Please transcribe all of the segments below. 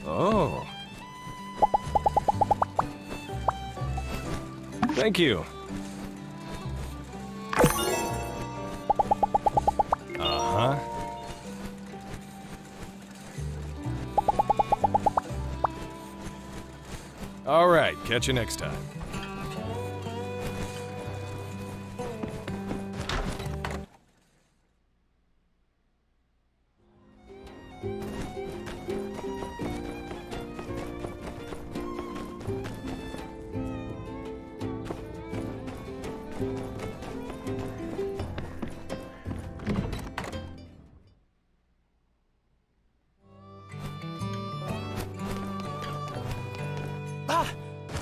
Oh. Thank you. Uh-huh. All right, catch you next time.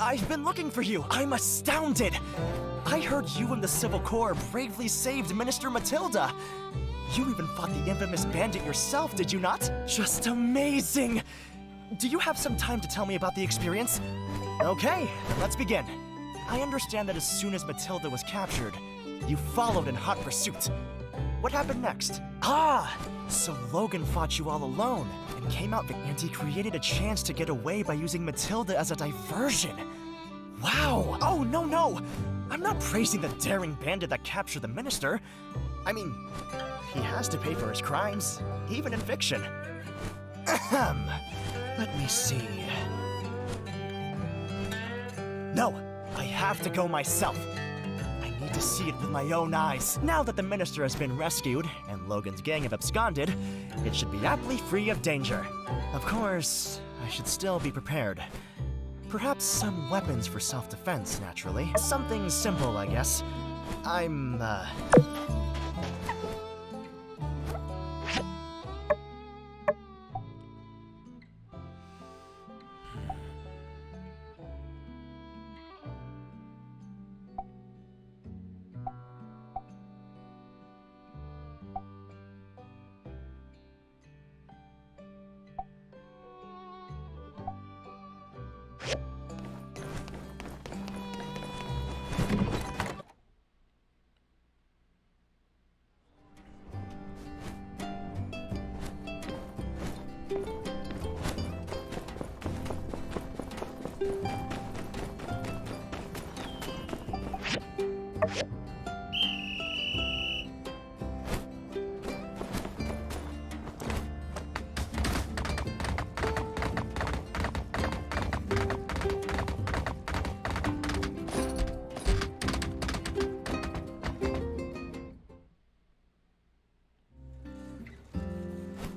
I've been looking for you. I'm astounded. I heard you and the Civil Corps bravely saved Minister Matilda. You even fought the infamous bandit yourself, did you not? Just amazing. Do you have some time to tell me about the experience? Okay, then let's begin. I understand that as soon as Matilda was captured, you followed in hot pursuit. What happened next? So Logan fought you all alone and came out and he created a chance to get away by using Matilda as a diversion. Wow! Oh, no! I'm not praising the daring bandit that captured the minister. I mean, he has to pay for his crimes, even in fiction. Ahem. Let me see. No, I have to go myself. I need to see it with my own eyes. Now that the minister has been rescued and Logan's gang have absconded, it should be aptly free of danger. Of course, I should still be prepared. Perhaps some weapons for self-defense, naturally. Something simple, I guess.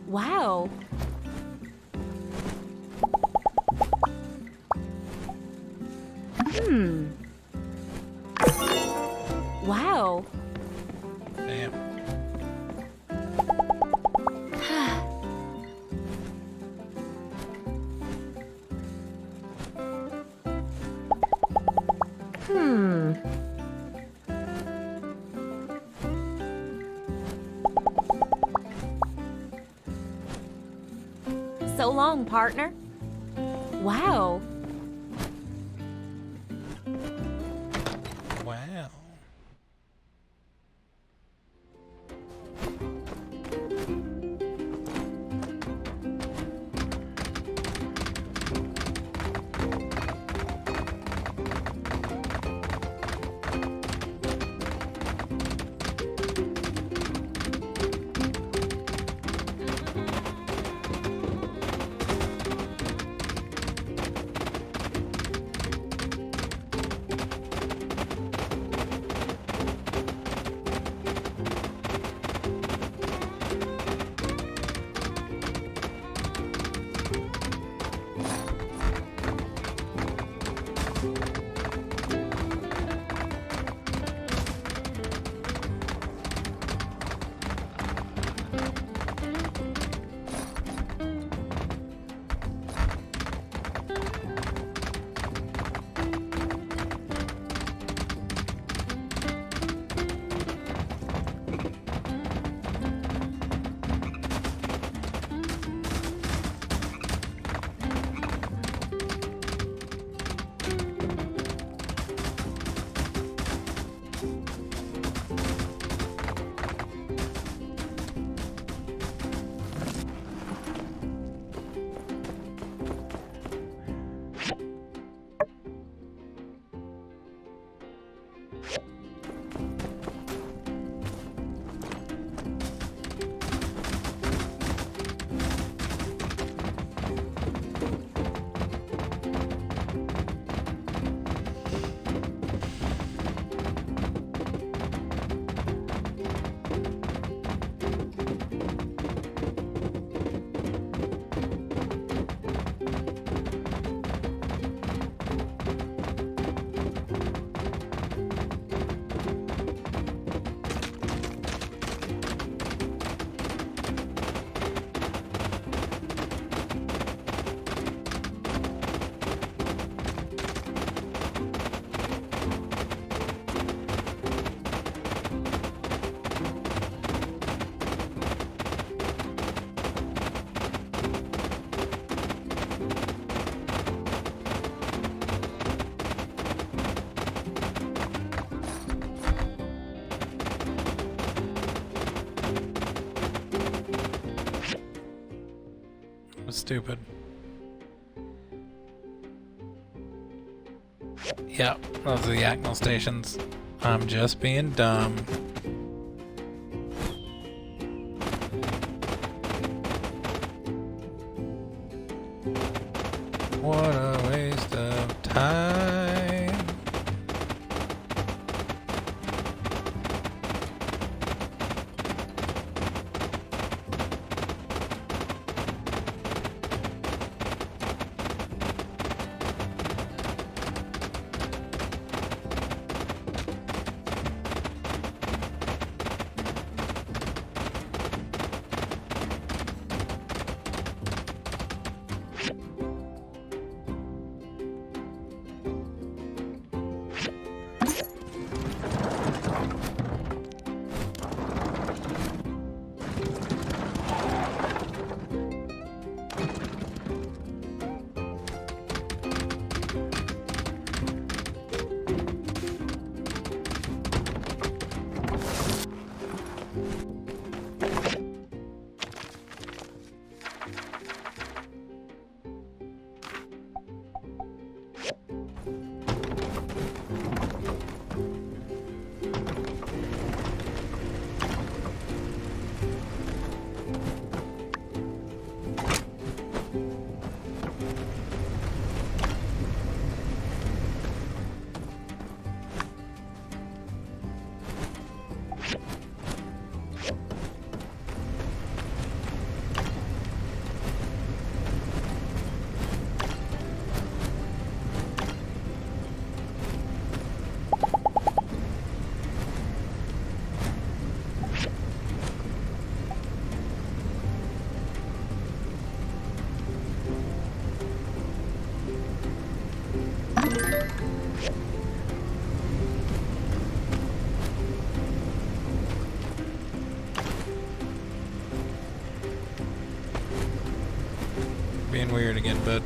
Wow. Wow. Damn. So long, partner. Wow. Wow. was stupid. Yep, those are the Yaknal stations. I'm just being dumb. What a waste of time. Being weird again, bud.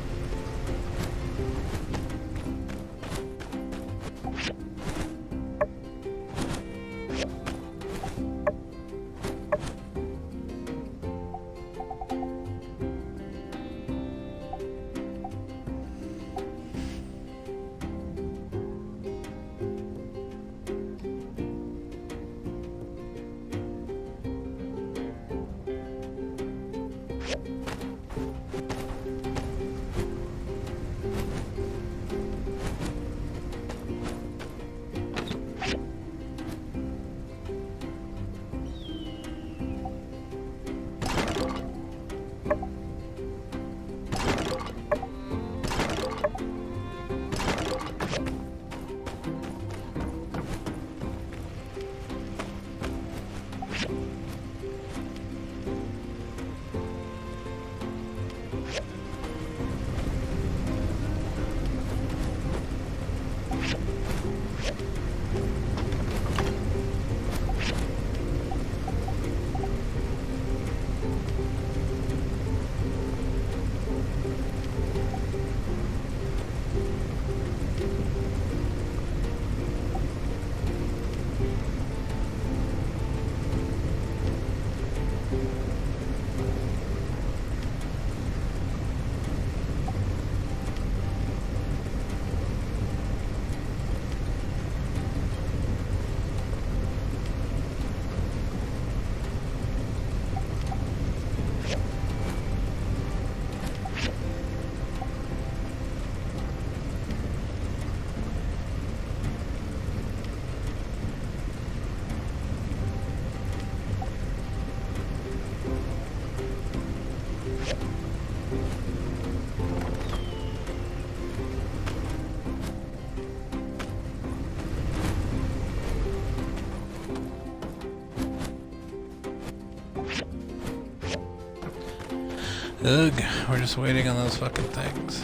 Ugh, we're just waiting on those fucking things.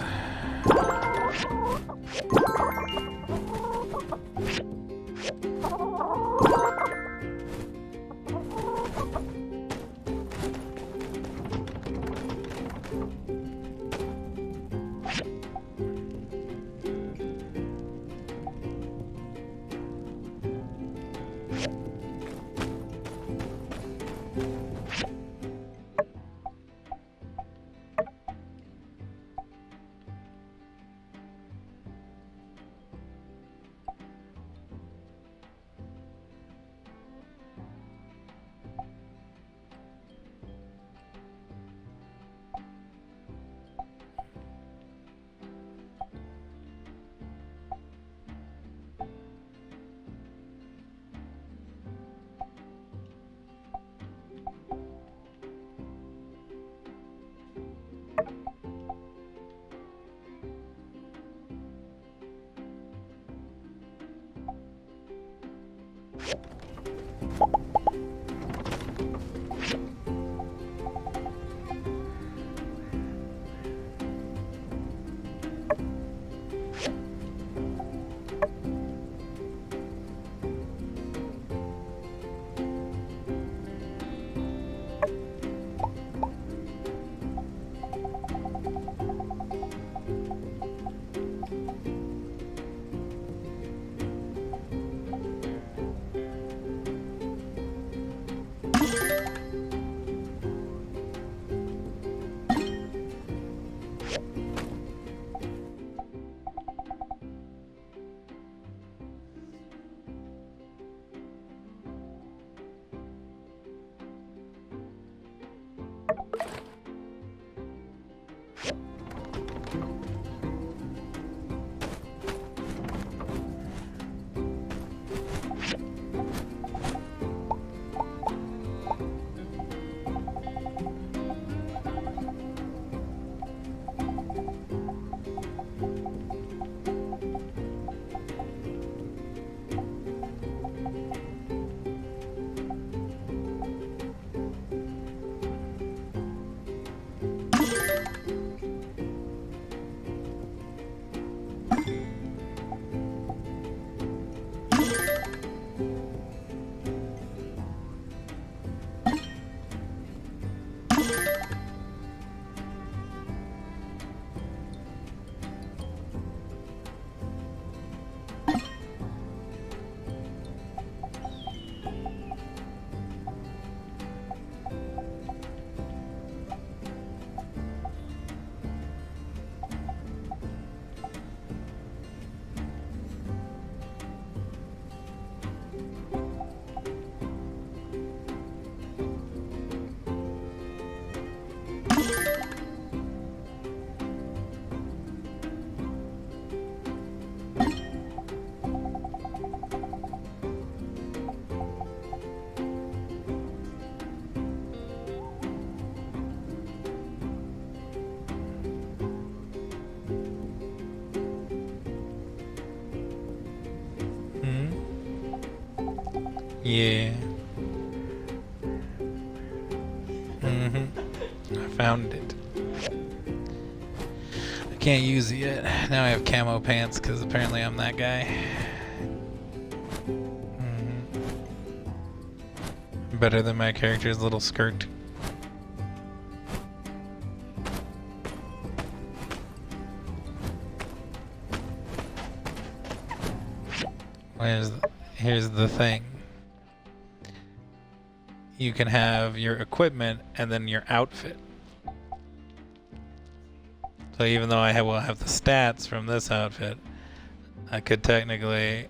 Yeah. I found it. I can't use it yet. Now I have camo pants because apparently I'm that guy. Better than my character's little skirt. Here's the thing. You can have your equipment and then your outfit. So even though I will have the stats from this outfit, I could technically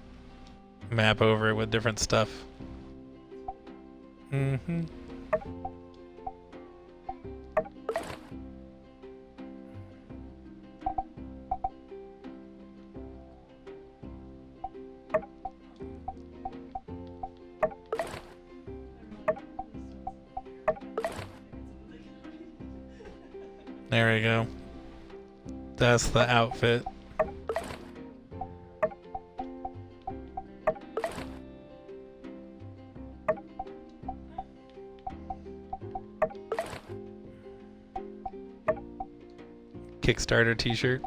map over it with different stuff. There we go. That's the outfit. Kickstarter t-shirt.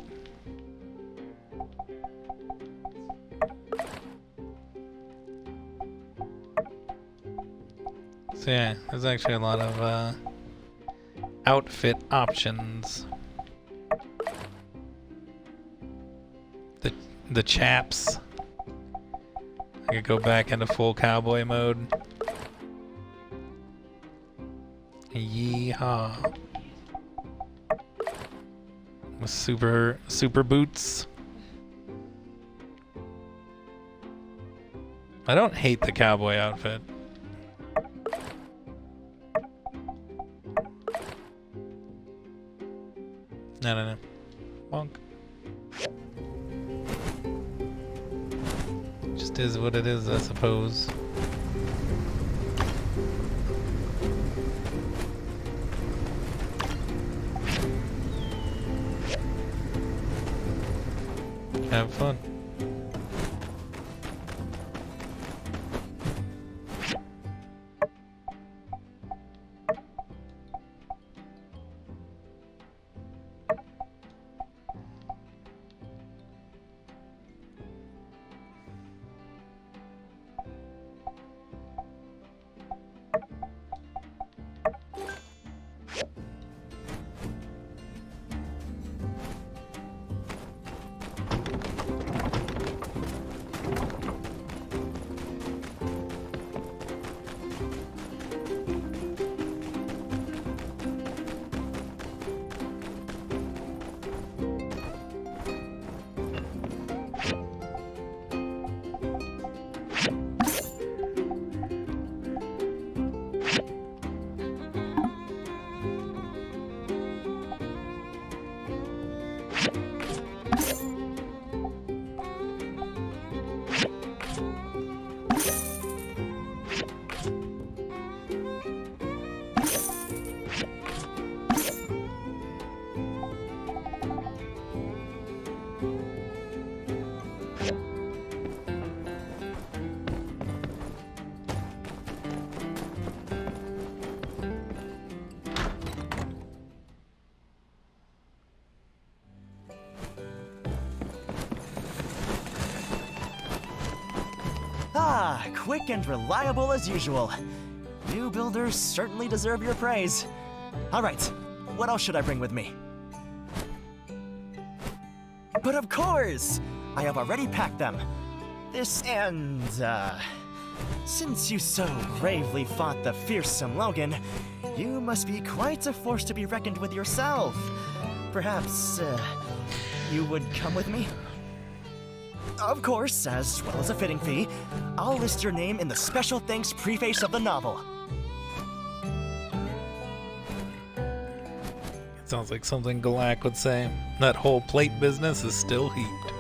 So yeah, there's actually a lot of outfit options. The chaps. I could go back into full cowboy mode. Yeehaw. With super boots. I don't hate the cowboy outfit. No. Bonk. Just is what it is, I suppose. Have fun. Ah, quick and reliable as usual. You builders certainly deserve your praise. All right, what else should I bring with me? But of course! I have already packed them. This and, since you so bravely fought the fearsome Logan, you must be quite a force to be reckoned with yourself. Perhaps, you would come with me? Of course, as well as a fitting fee, I'll list your name in the special thanks preface of the novel. It sounds like something Galak would say. That whole plate business is still heaped.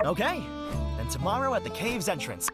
Okay, then tomorrow at the cave's entrance.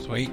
Sweet.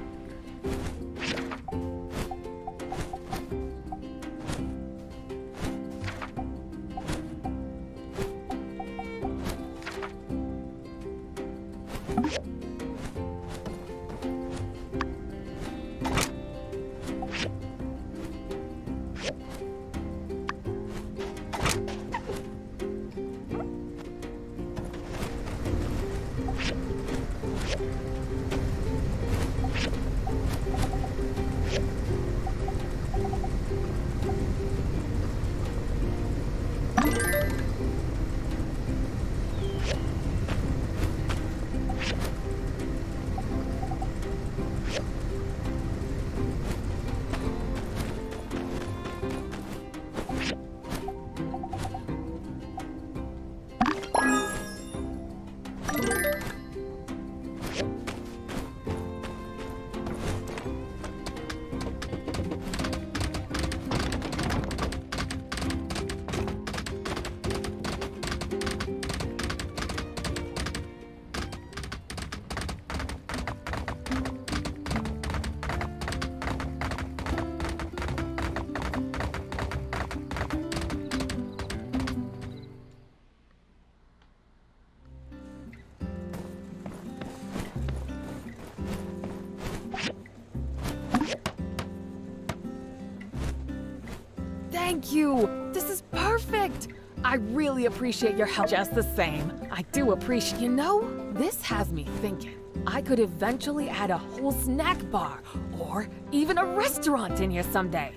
Thank you! This is perfect! I really appreciate your help just the same. I do appreciate, you know, this has me thinking. I could eventually add a whole snack bar or even a restaurant in here someday.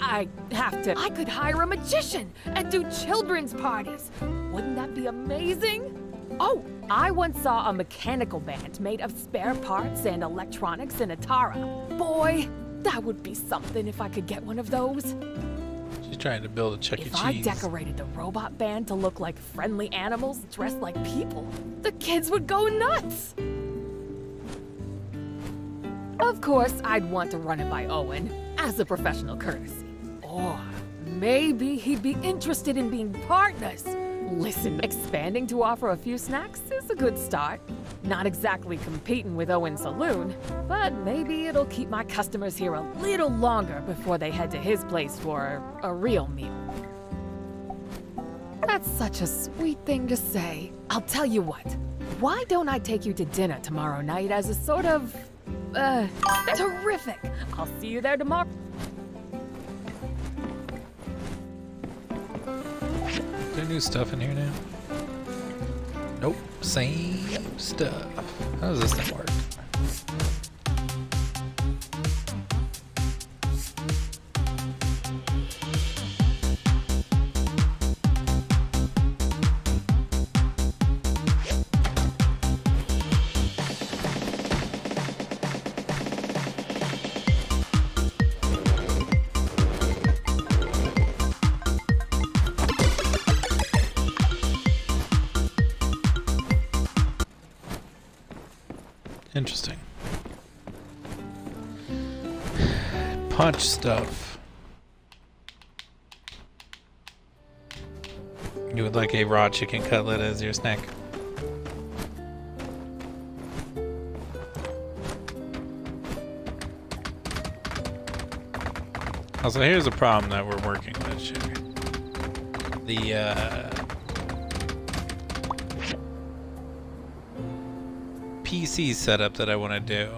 I could hire a magician and do children's parties. Wouldn't that be amazing? Oh, I once saw a mechanical band made of spare parts and electronics in Atara. Boy, that would be something if I could get one of those. She's trying to build a Chuck E. If Cheese. I decorated the robot band to look like friendly animals dressed like people, the kids would go nuts! Of course, I'd want to run it by Owen, as a professional courtesy. Or maybe he'd be interested in being partners. Listen, expanding to offer a few snacks is a good start. Not exactly competing with Owen's saloon, but maybe it'll keep my customers here a little longer before they head to his place for a real meal. That's such a sweet thing to say. I'll tell you what, why don't I take you to dinner tomorrow night as a sort of, terrific. I'll see you there tomorrow. Is there new stuff in here now? Nope, same stuff. How does this thing work? Interesting. Punch stuff. You would like a raw chicken cutlet as your snack? Also, here's a problem that we're working with, Sugar. The, PC setup that I want to do.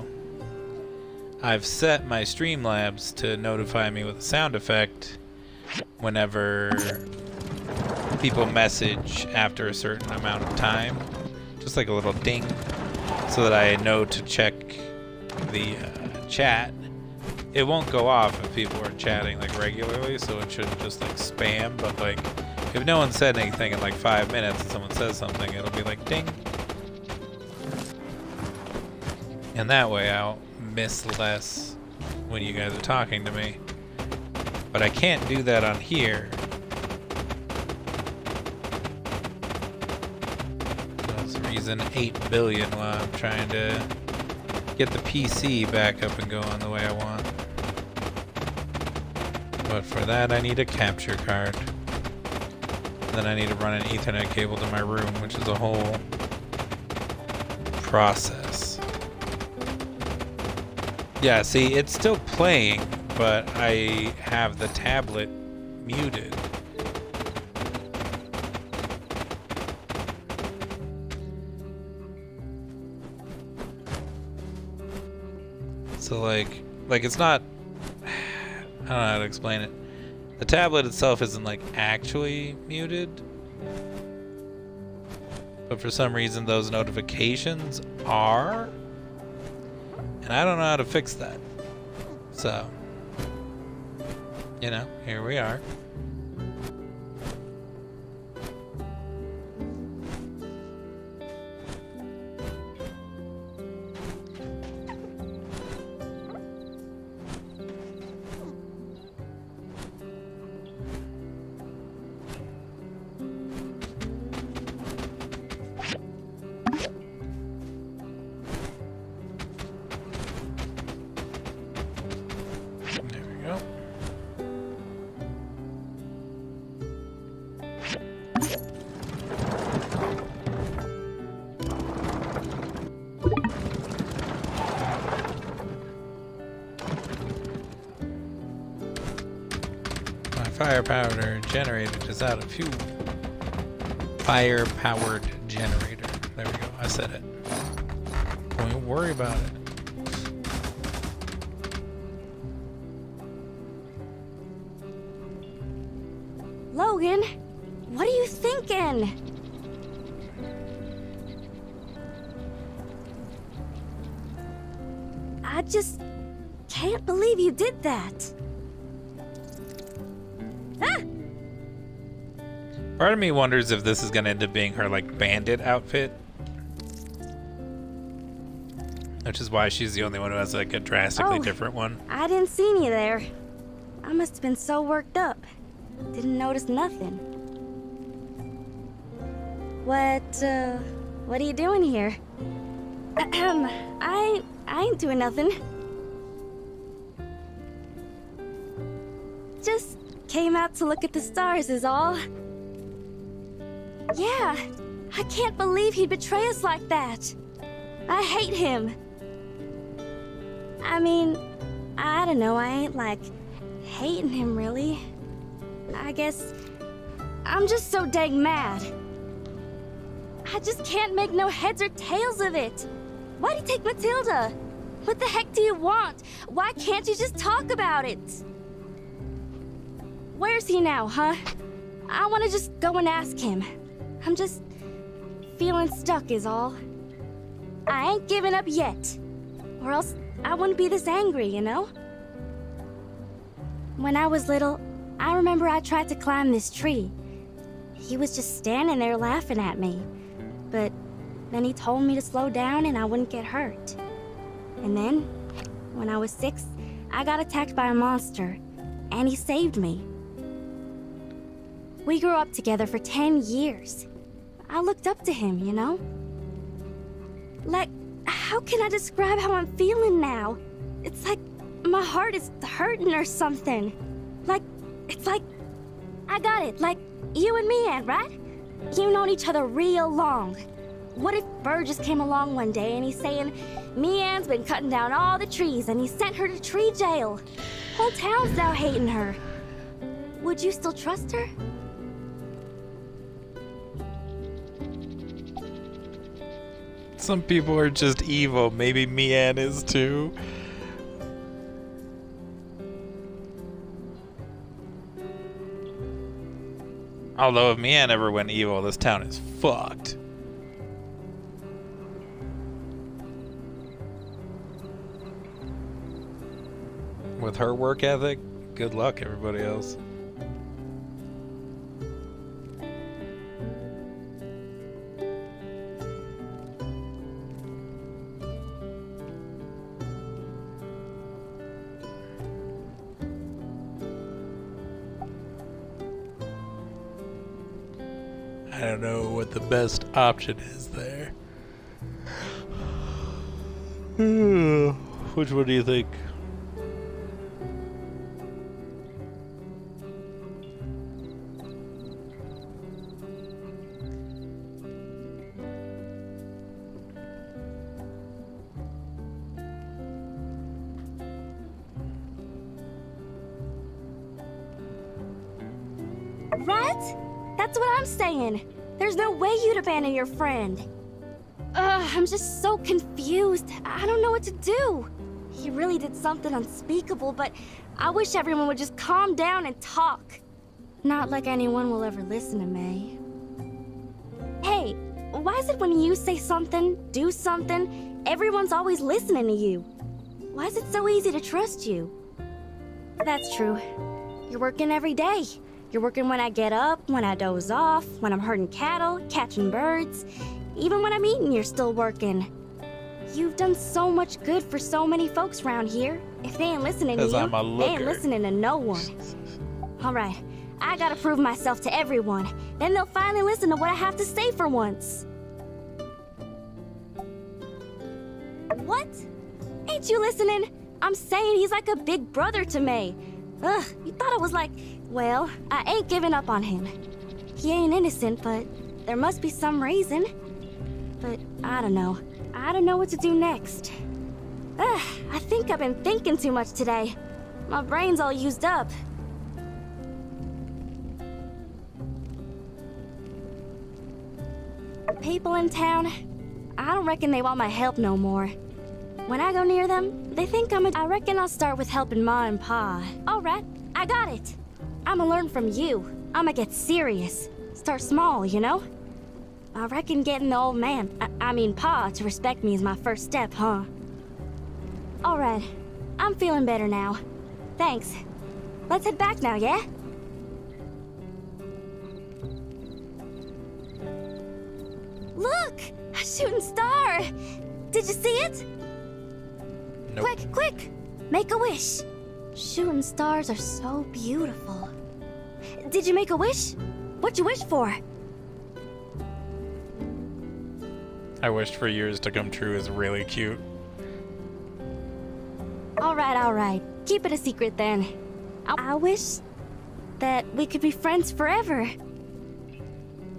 I've set my Streamlabs to notify me with a sound effect whenever people message after a certain amount of time. Just like a little ding. so that I know to check the chat. It won't go off if people are chatting like regularly, so it shouldn't just like spam, but like if no one said anything in like 5 minutes and someone says something, it'll be like ding. And that way I'll miss less when you guys are talking to me. But I can't do that on here. That's the reason 8 billion while I'm trying to get the PC back up and going the way I want. But for that I need a capture card. Then I need to run an Ethernet cable to my room, which is a whole process. Yeah, see, it's still playing, but I have the tablet muted. So like it's not, I don't know how to explain it. The tablet itself isn't like actually muted, but for some reason those notifications are, and I don't know how to fix that. So, you know, here we are. Fire-powered generator is out of fuel. Fire-powered generator. There we go. I said it. Don't worry about it. Logan, what are you thinking? I just can't believe you did that. Part of me wonders if this is gonna end up being her like bandit outfit, which is why she's the only one who has like a drastically different one. I didn't see you there. I must have been so worked up. Didn't notice nothing. What are you doing here? I ain't doing nothing. Just came out to look at the stars is all. Yeah, I can't believe he'd betray us like that. I hate him. I mean, I don't know, I ain't like hating him really. I guess I'm just so dang mad. I just can't make no heads or tails of it. Why'd he take Matilda? What the heck do you want? Why can't you just talk about it? Where's he now, huh? I want to just go and ask him. I'm just feeling stuck is all. I ain't giving up yet. Or else I wouldn't be this angry, you know? When I was little, I remember I tried to climb this tree. He was just standing there laughing at me. But then he told me to slow down and I wouldn't get hurt. And then, when I was 6, I got attacked by a monster, and he saved me. We grew up together for 10 years. I looked up to him, you know? Like, how can I describe how I'm feeling now? It's like my heart is hurting or something. Like, it's like, I got it, like you and me, Ann, right? You've known each other real long. What if Burgess came along one day and he's saying, me Ann's been cutting down all the trees and he sent her to tree jail. Whole town's now hating her. Would you still trust her? Some people are just evil. Maybe Mian is too. Although if Mian ever went evil, this town is fucked. with her work ethic, good luck, everybody else. I don't know what the best option is there. Which one do you think? What? That's what I'm saying. There's no way you'd abandon your friend. I'm just so confused. I don't know what to do. He really did something unspeakable, but I wish everyone would just calm down and talk. Not like anyone will ever listen to me. Hey, why is it when you say something, do something, everyone's always listening to you? Why is it so easy to trust you? That's true. You're working every day. You're working when I get up, when I doze off, when I'm herding cattle, catching birds. Even when I'm eating, you're still working. You've done so much good for so many folks around here. If they ain't listening to you, they ain't listening to no one. All right, I gotta prove myself to everyone. Then they'll finally listen to what I have to say for once. What? Ain't you listening? I'm saying he's like a big brother to me. Ugh, you thought I was like, well, I ain't giving up on him. He ain't innocent, but there must be some reason. But I don't know. I don't know what to do next. I think I've been thinking too much today. My brain's all used up. People in town, I don't reckon they want my help no more. When I go near them, they think I reckon I'll start with helping Ma and Pa. All right, I got it. I'ma learn from you. I'ma get serious. Start small, you know? I reckon getting the old man, I mean Pa, to respect me is my first step, huh? All right, I'm feeling better now. Thanks. Let's head back now, yeah? Look! A shooting star! Did you see it? Nope. Quick, quick! Make a wish. Shooting stars are so beautiful. Did you make a wish? What'd you wish for? I wished for yours to come true is really cute. All right. Keep it a secret then. I wish that we could be friends forever.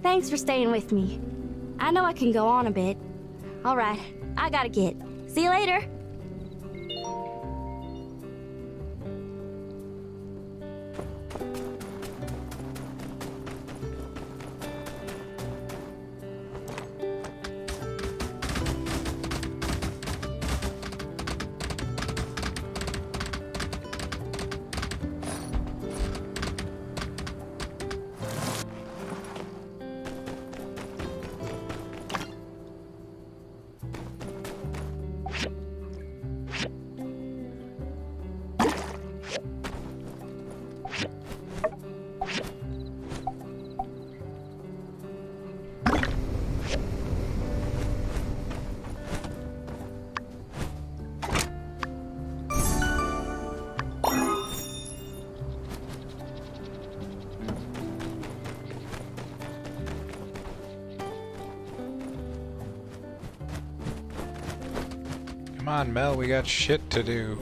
Thanks for staying with me. I know I can go on a bit. All right, I gotta get. See you later. Come on, Mel, we got shit to do.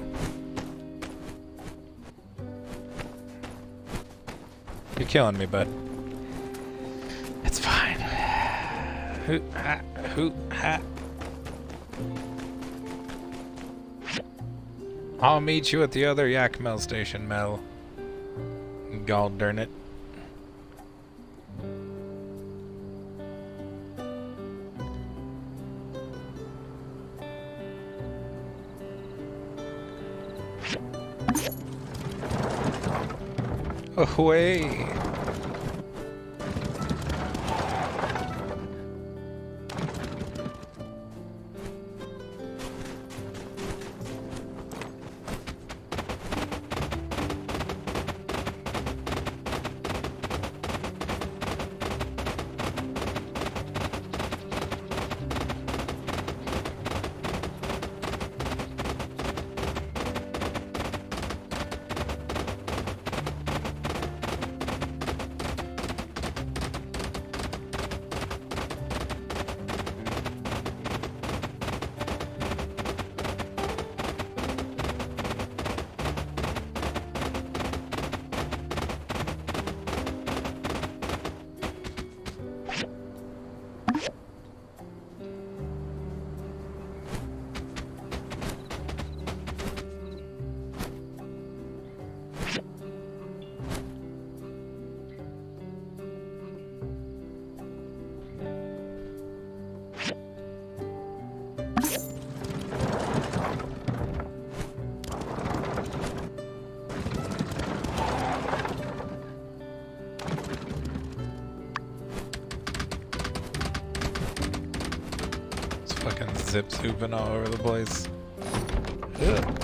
You're killing me, bud. It's fine. Hoot, ha, hoot, ha. I'll meet you at the other Yakmel station, Mel. God darn it. Away. Fucking zip zooping all over the place. Ugh.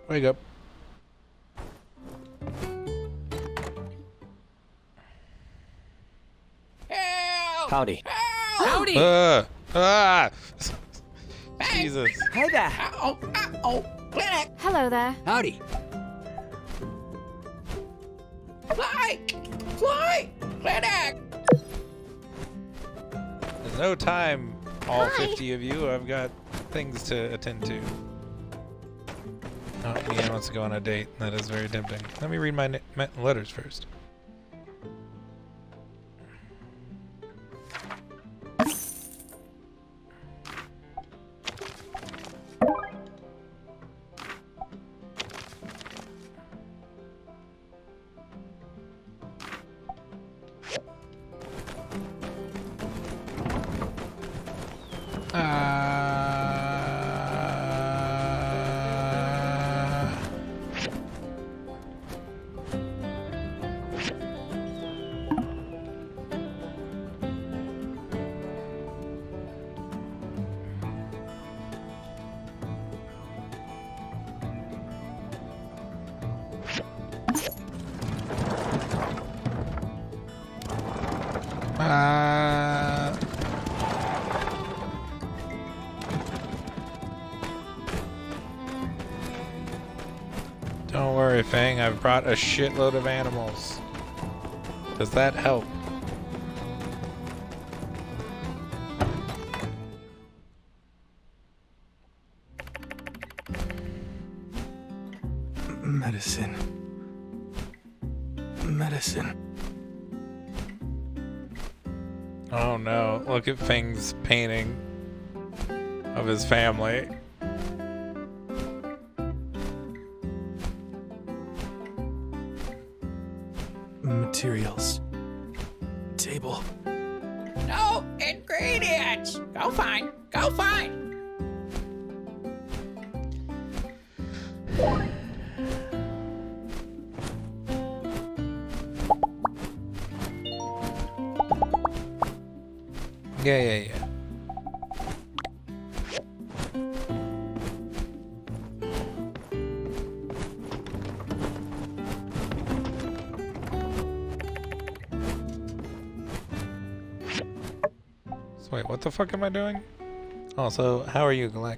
Wake up. Howdy. Howdy! Ah! Jesus. Hey there. Hello there. Howdy. Fly! Clinic! There's no time, all 50 of you. I've got things to attend to. Oh, Leanne wants to go on a date. That is very tempting. Let me read my letters first. Don't worry, Fang. I've brought a shitload of animals. Does that help? Medicine. Oh no, look at Fang's painting of his family. Materials. Table. No ingredients! Go find! Yeah. So wait, what the fuck am I doing? Also, how are you, Galek?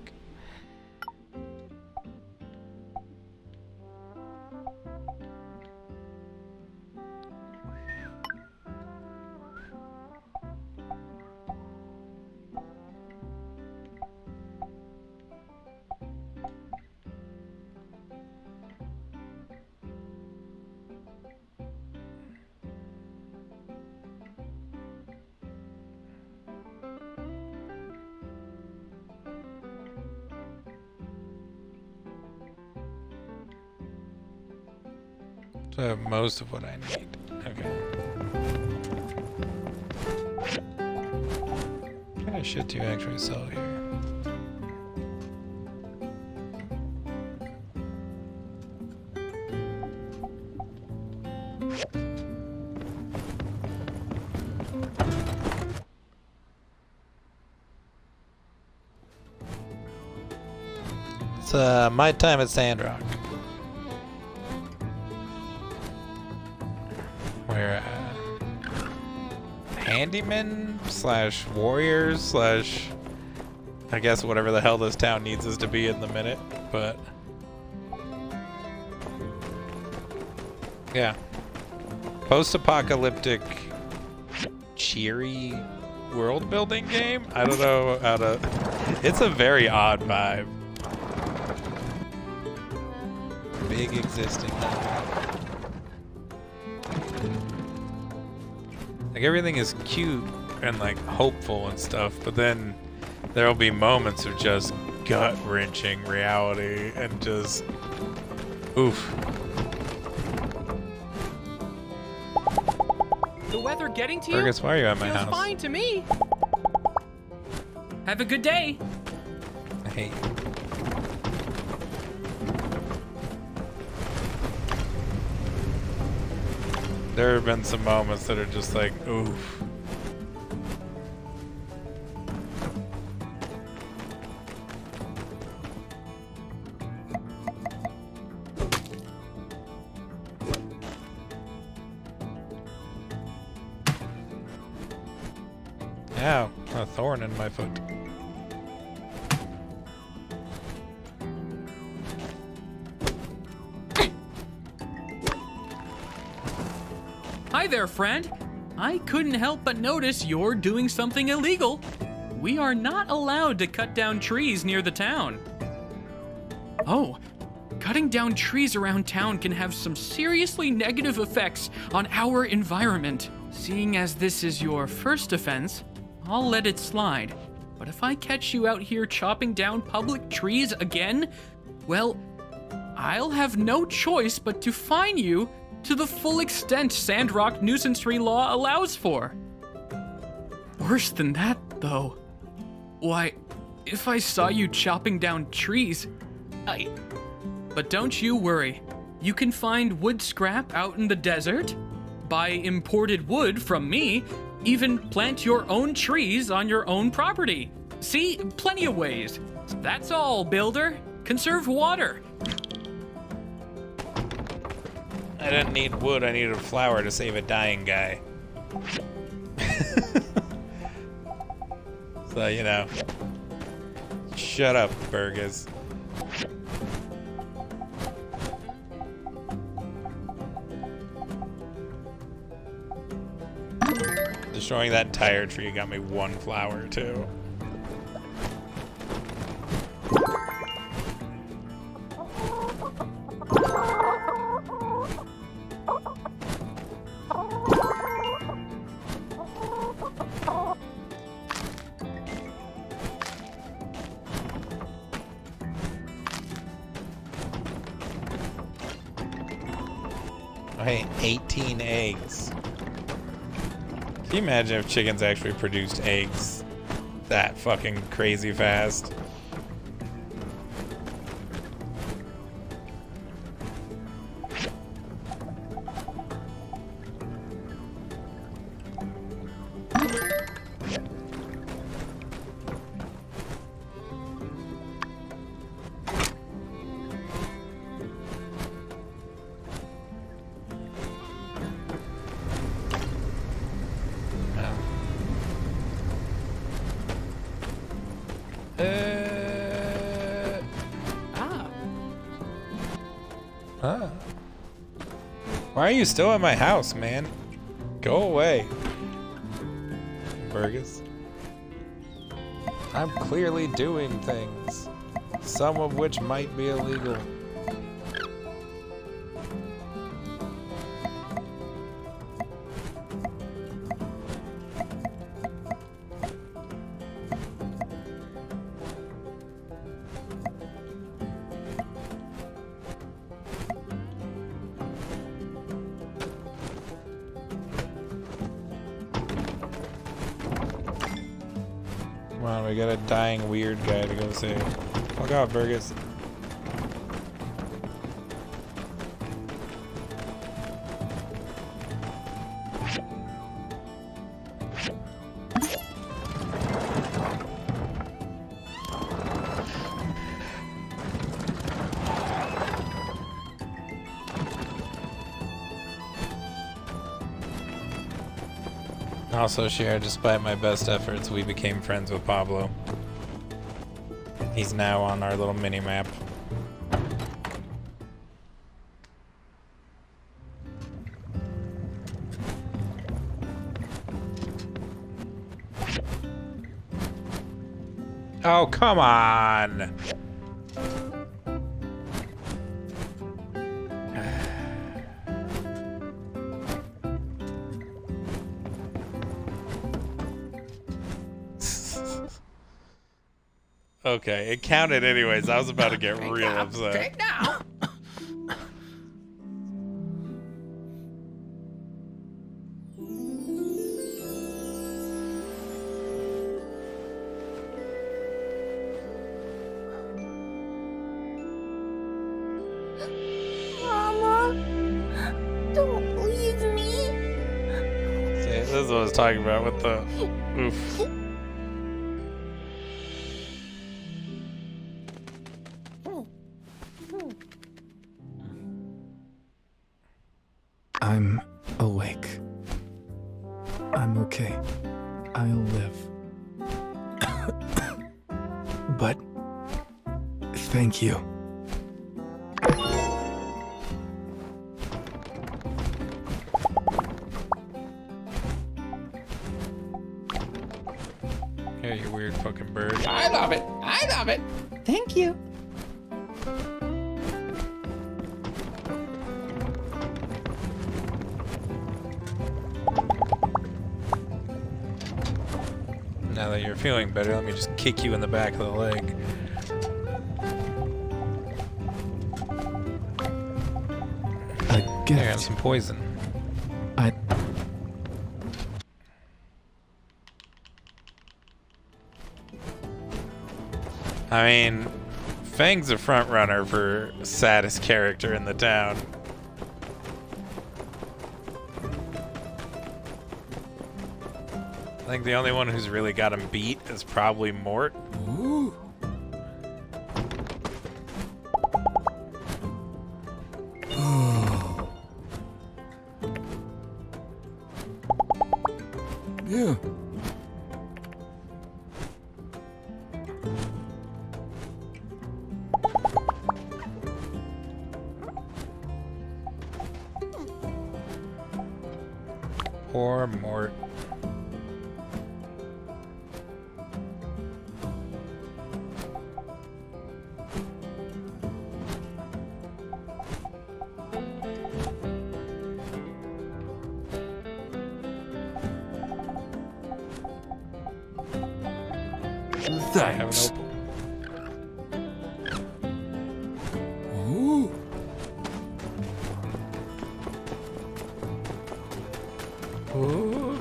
So I have most of what I need. Okay. What kind of shit do you actually sell here? It's my time at Sandrock. Where handyman slash warriors slash I guess whatever the hell this town needs us to be in the minute, but yeah. Post-apocalyptic, cheery world building game? I don't know how to... It's a very odd vibe. Big existing. Like everything is cute and like hopeful and stuff, but then there'll be moments of just gut-wrenching reality and just oof. The weather getting to you? Fergus, why are you at my Feels house? fine to me. Have a good day. I hate you. There have been some moments that are just like, oof. Ow, a thorn in my foot. Hi there, friend. I couldn't help but notice you're doing something illegal. We are not allowed to cut down trees near the town. Oh, cutting down trees around town can have some seriously negative effects on our environment. Seeing as this is your first offense, I'll let it slide. But if I catch you out here chopping down public trees again, well, I'll have no choice but to fine you to the full extent Sandrock nuisance tree law allows for. Worse than that, though. Why, if I saw you chopping down trees, But don't you worry. You can find wood scrap out in the desert, buy imported wood from me, even plant your own trees on your own property. See, plenty of ways. That's all, builder. Conserve water. I didn't need wood, I needed flour to save a dying guy. So, you know. Shut up, Fergus. Destroying that entire tree got me one flower, too. Hey, 18 eggs. Can you imagine if chickens actually produced eggs that fucking crazy fast? Why are you still at my house, man? Go away. Fergus. I'm clearly doing things, some of which might be illegal. Come on, we got a dying weird guy to go save. Fuck off, Fergus. Also share, despite my best efforts, we became friends with Pablo. He's now on our little mini map. Oh, come on! Okay, it counted anyways. I was about to get real upset. Take now. Mama, don't leave me. See, this is what I was talking about with the oof. I'm awake. I'm okay. I'll live. But thank you. Yeah, you weird fucking bird. I love it. I love it. Thank you. Now that you're feeling better, let me just kick you in the back of the leg. A There, have gift. some poison. I mean, Fang's a front runner for saddest character in the town. I think the only one who's really got him beat is probably Mort. Ooh. Yeah. Poor Mort. I have an Thanks. opal. Ooh. Ooh.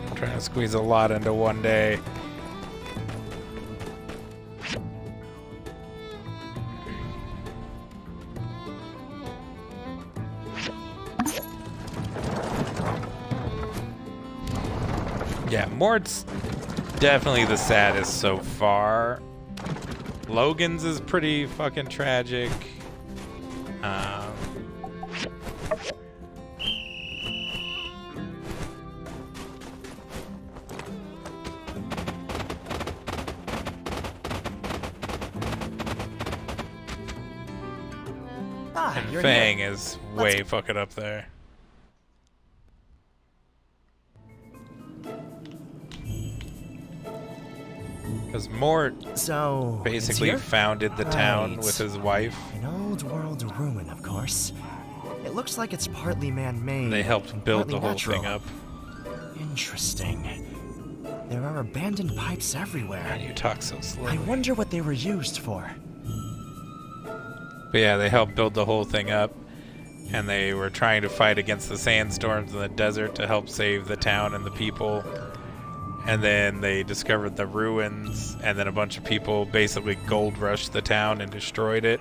I'm trying to squeeze a lot into one day. Yeah, Mort's definitely the saddest so far. Logan's is pretty fucking tragic. And You're Fang here. is way fucking up there. Because Mort So, it's basically here? founded the town Right. with his wife. An old world ruin, of course. It looks like it's partly man-made. They helped and build partly the whole natural. thing up. Interesting. There are abandoned pipes everywhere. Man, you talk so I slowly. wonder what they were used for. But yeah, they helped build the whole thing up. And they were trying to fight against the sandstorms in the desert to help save the town and the people. And then they discovered the ruins, and then a bunch of people basically gold rushed the town and destroyed it.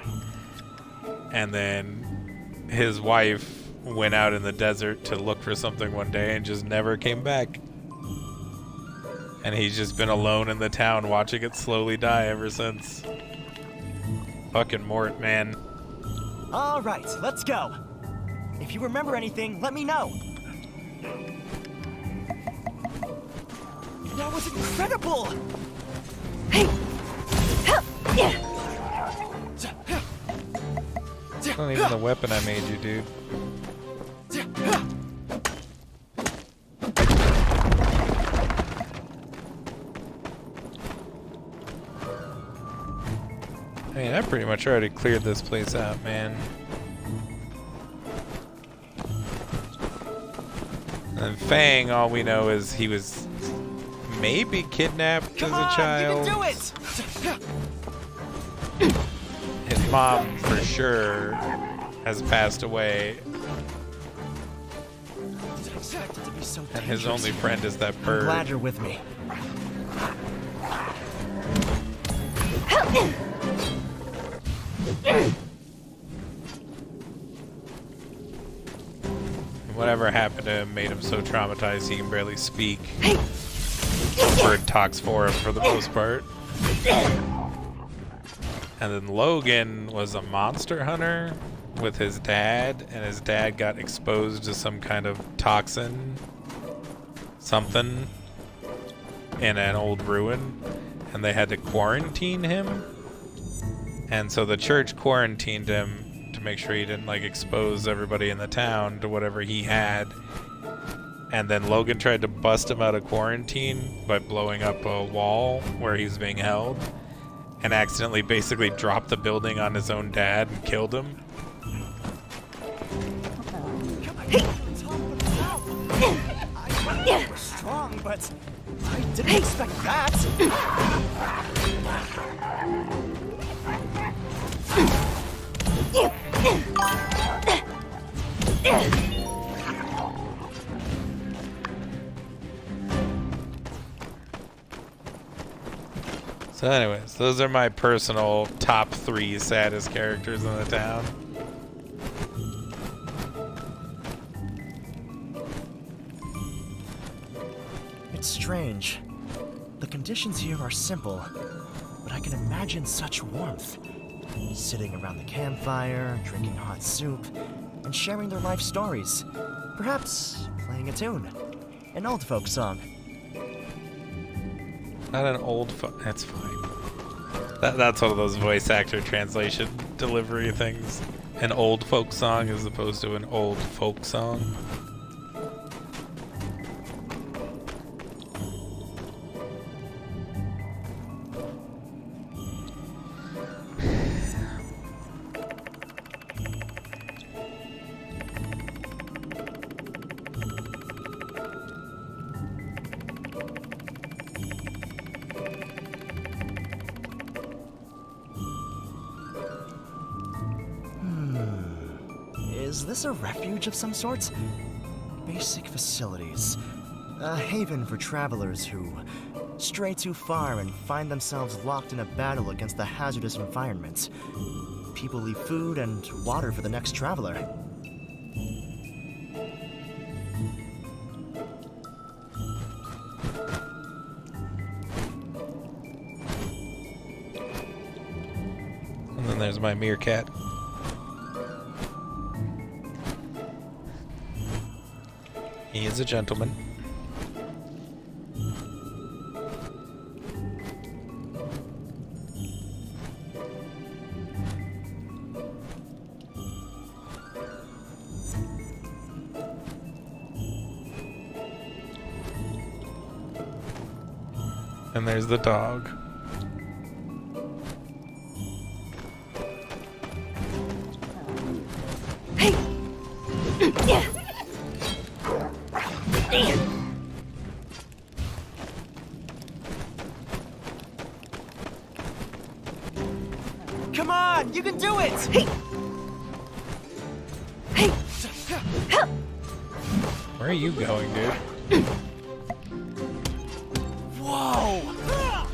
And then his wife went out in the desert to look for something one day and just never came back. And he's just been alone in the town watching it slowly die ever since. Fucking Mort, man. All right, let's go. If you remember anything, let me know. That was incredible! It's not even the weapon I made you, dude. I mean, I pretty much already cleared this place out, man. And Fang, all we know is he was maybe kidnapped Come as a on, child. you can do it! His mom, for sure, has passed away. Didn't expect it to be so And his dangerous. only friend is that I'm bird. glad you're with me. Whatever happened to him made him so traumatized he can barely speak. Bird talks for him for the most part. And then Logan was a monster hunter with his dad, and his dad got exposed to some kind of toxin, something, in an old ruin, and they had to quarantine him. And so the church quarantined him to make sure he didn't like expose everybody in the town to whatever he had. And then Logan tried to bust him out of quarantine by blowing up a wall where he was being held, and accidentally basically dropped the building on his own dad and killed him. I was strong, but I didn't expect that. So anyways, those are my personal top 3 saddest characters in the town. It's strange. The conditions here are simple, but I can imagine such warmth. Sitting around the campfire, drinking hot soup, and sharing their life stories. Perhaps playing a tune. An old folk song. Not an old that's fine. That's one of those voice actor translation delivery things. An old folk song as opposed to an old folk song. Is this a refuge of some sort? Basic facilities. A haven for travelers who stray too far and find themselves locked in a battle against the hazardous environment. People leave food and water for the next traveler. And then there's my meerkat. He is a gentleman. And there's the dog. Come on, you can do it! Where are you going, dude? Whoa!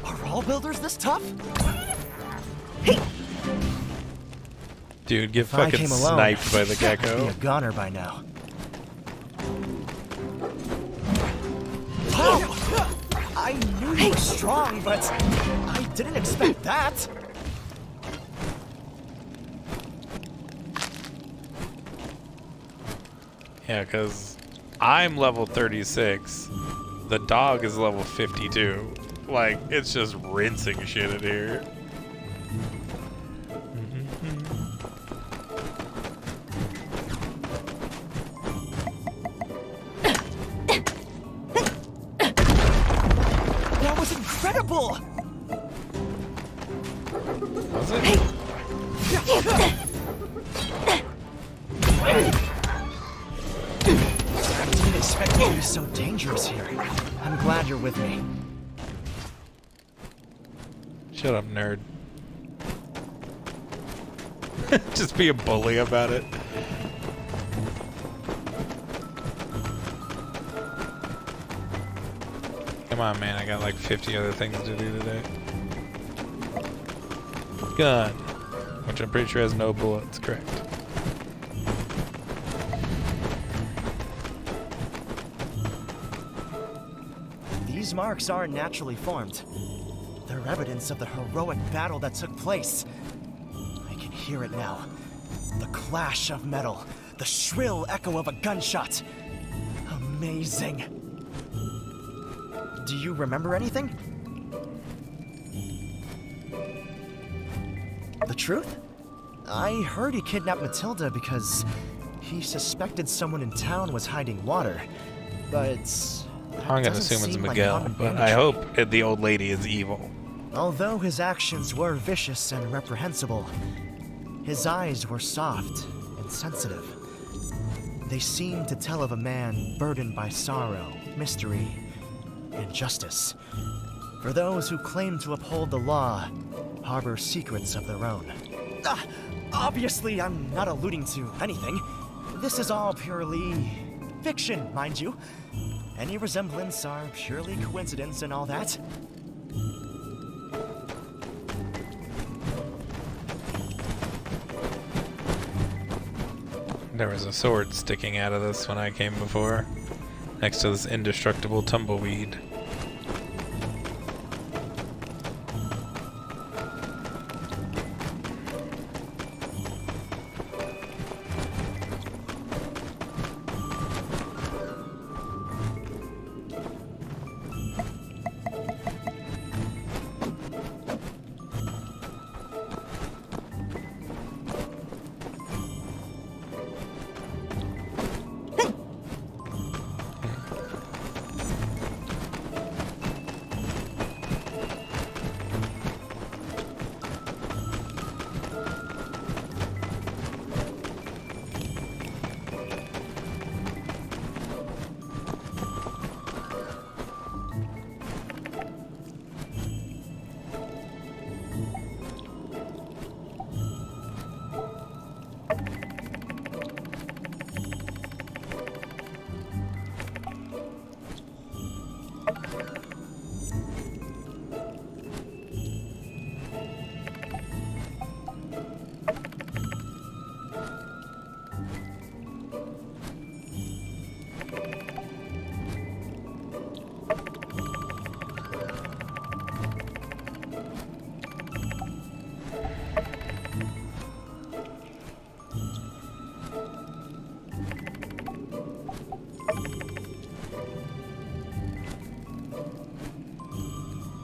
Are all builders this tough? Dude, get If I fucking came alone, sniped by the I'd gecko. be a goner by now. Wow! I knew you were strong, but I didn't expect that. Yeah, because I'm level 36. The dog is level 52. Like, it's just rinsing shit in here. That was incredible! Was it? I didn't expect it to be so dangerous here. I'm glad you're with me. Shut up, nerd. Just be a bully about it. Come on, man. I got like 50 other things to do today. Gun. Which I'm pretty sure has no bullets, correct? These marks aren't naturally formed. They're evidence of the heroic battle that took place. I can hear it now. The clash of metal, the shrill echo of a gunshot. Amazing. Do you remember anything? The truth? I heard he kidnapped Matilda because he suspected someone in town was hiding water. But I'm gonna assume it's Miguel, but I hope the old lady is evil. Although his actions were vicious and reprehensible, his eyes were soft and sensitive. They seemed to tell of a man burdened by sorrow, mystery, and justice. For those who claim to uphold the law, harbor secrets of their own. Obviously, I'm not alluding to anything. This is all purely fiction, mind you. Any resemblance are purely coincidence and all that. There was a sword sticking out of this when I came before, next to this indestructible tumbleweed.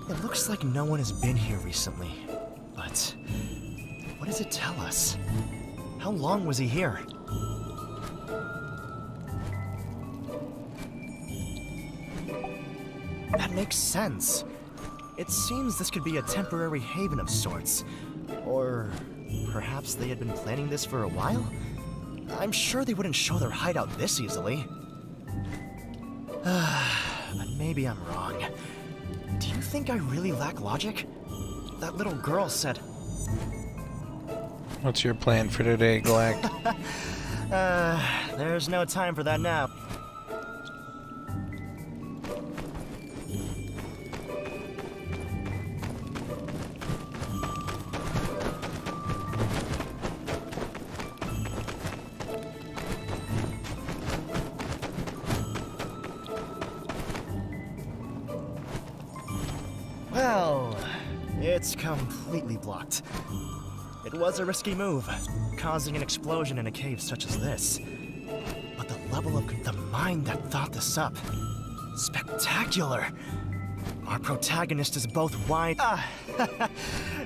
It looks like no one has been here recently. But what does it tell us? How long was he here? That makes sense. It seems this could be a temporary haven of sorts. Or perhaps they had been planning this for a while? I'm sure they wouldn't show their hideout this easily. But maybe I'm wrong. Do you think I really lack logic? That little girl said... What's your plan for today, Glack? There's no time for that now. Well, it's completely blocked. It was a risky move, causing an explosion in a cave such as this. But the level of the mind that thought this up, spectacular. Our protagonist is both wide.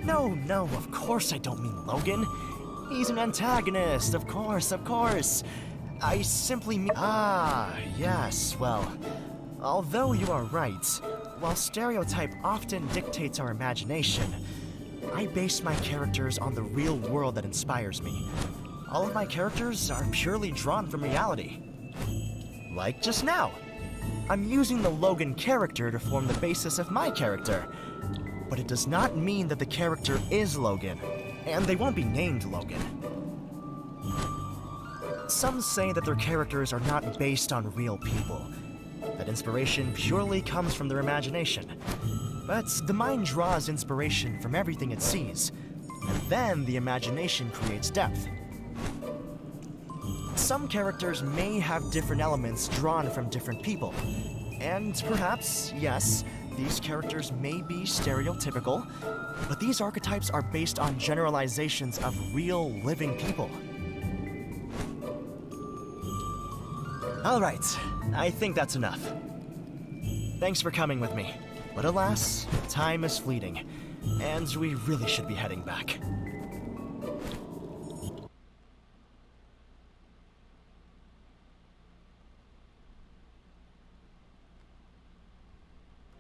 No, of course I don't mean Logan. He's an antagonist, of course. I simply mean. Yes, well, although you are right, while stereotype often dictates our imagination, I base my characters on the real world that inspires me. All of my characters are purely drawn from reality. Like just now. I'm using the Logan character to form the basis of my character. But it does not mean that the character is Logan, and they won't be named Logan. Some say that their characters are not based on real people, that inspiration purely comes from their imagination. But the mind draws inspiration from everything it sees, and then the imagination creates depth. Some characters may have different elements drawn from different people, and perhaps, yes, these characters may be stereotypical, but these archetypes are based on generalizations of real, living people. All right, I think that's enough. Thanks for coming with me. But alas, time is fleeting, and we really should be heading back.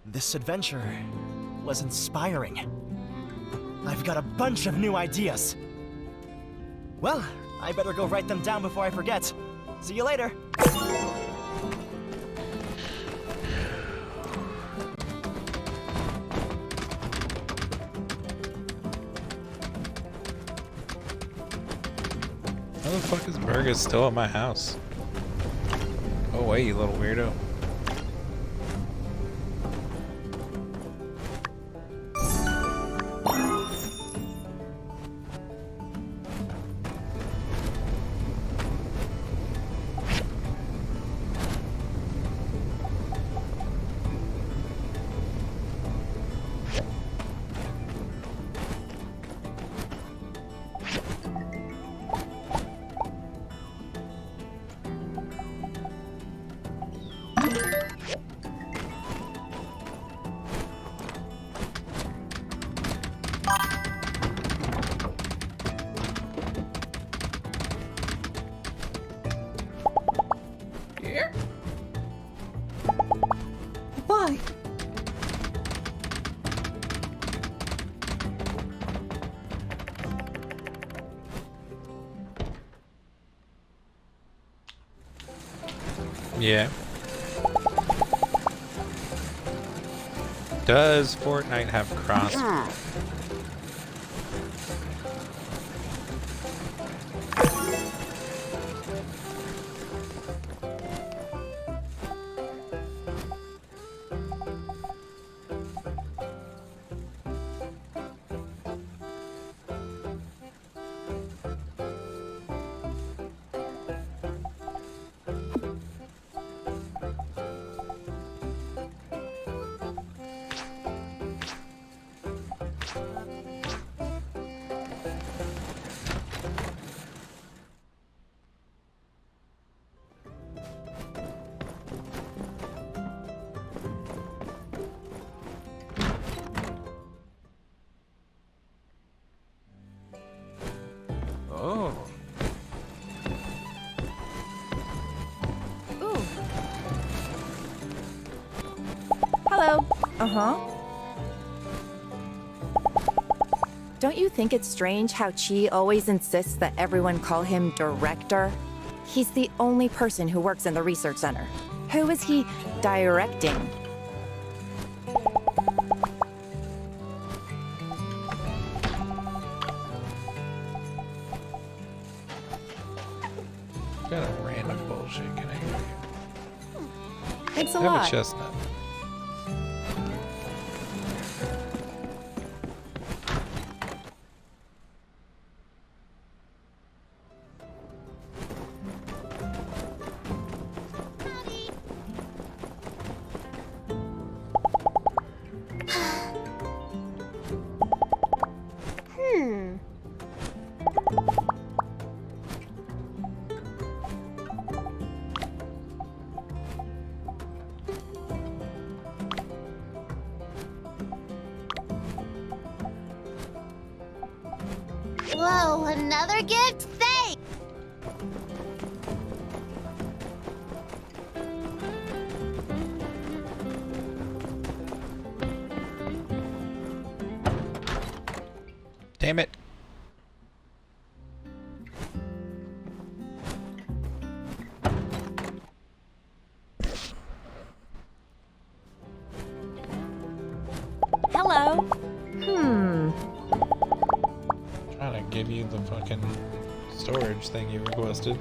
This adventure was inspiring. I've got a bunch of new ideas. Well, I better go write them down before I forget. See you later. How the fuck is Burgess still at my house? Go away, you little weirdo. Why? Yeah. Does Fortnite have cross? Oh. Ooh. Hello. Uh-huh. Don't you think it's strange how Chi always insists that everyone call him Director? He's the only person who works in the research center. Who is he directing? What kind of random bullshit can I hear you? Thanks a I have lot. a chestnut. Whoa, another gift? Thanks! Damn it. Hello. Trying to give you the fucking storage thing you requested.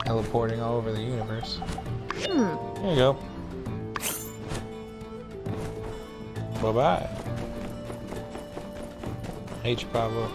Teleporting all over the universe. There you go. Bye-bye. Hate you, Pablo.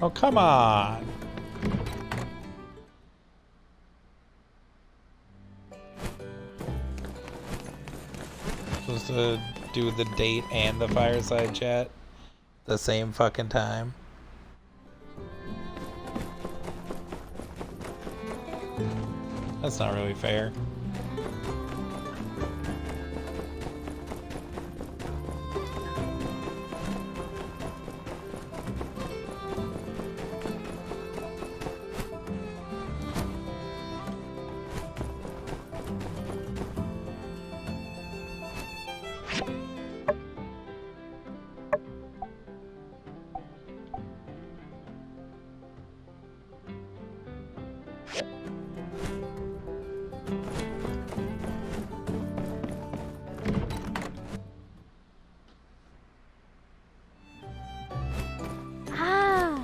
Oh, come on. Supposed to do the date and the fireside chat the same fucking time. That's not really fair. Ah.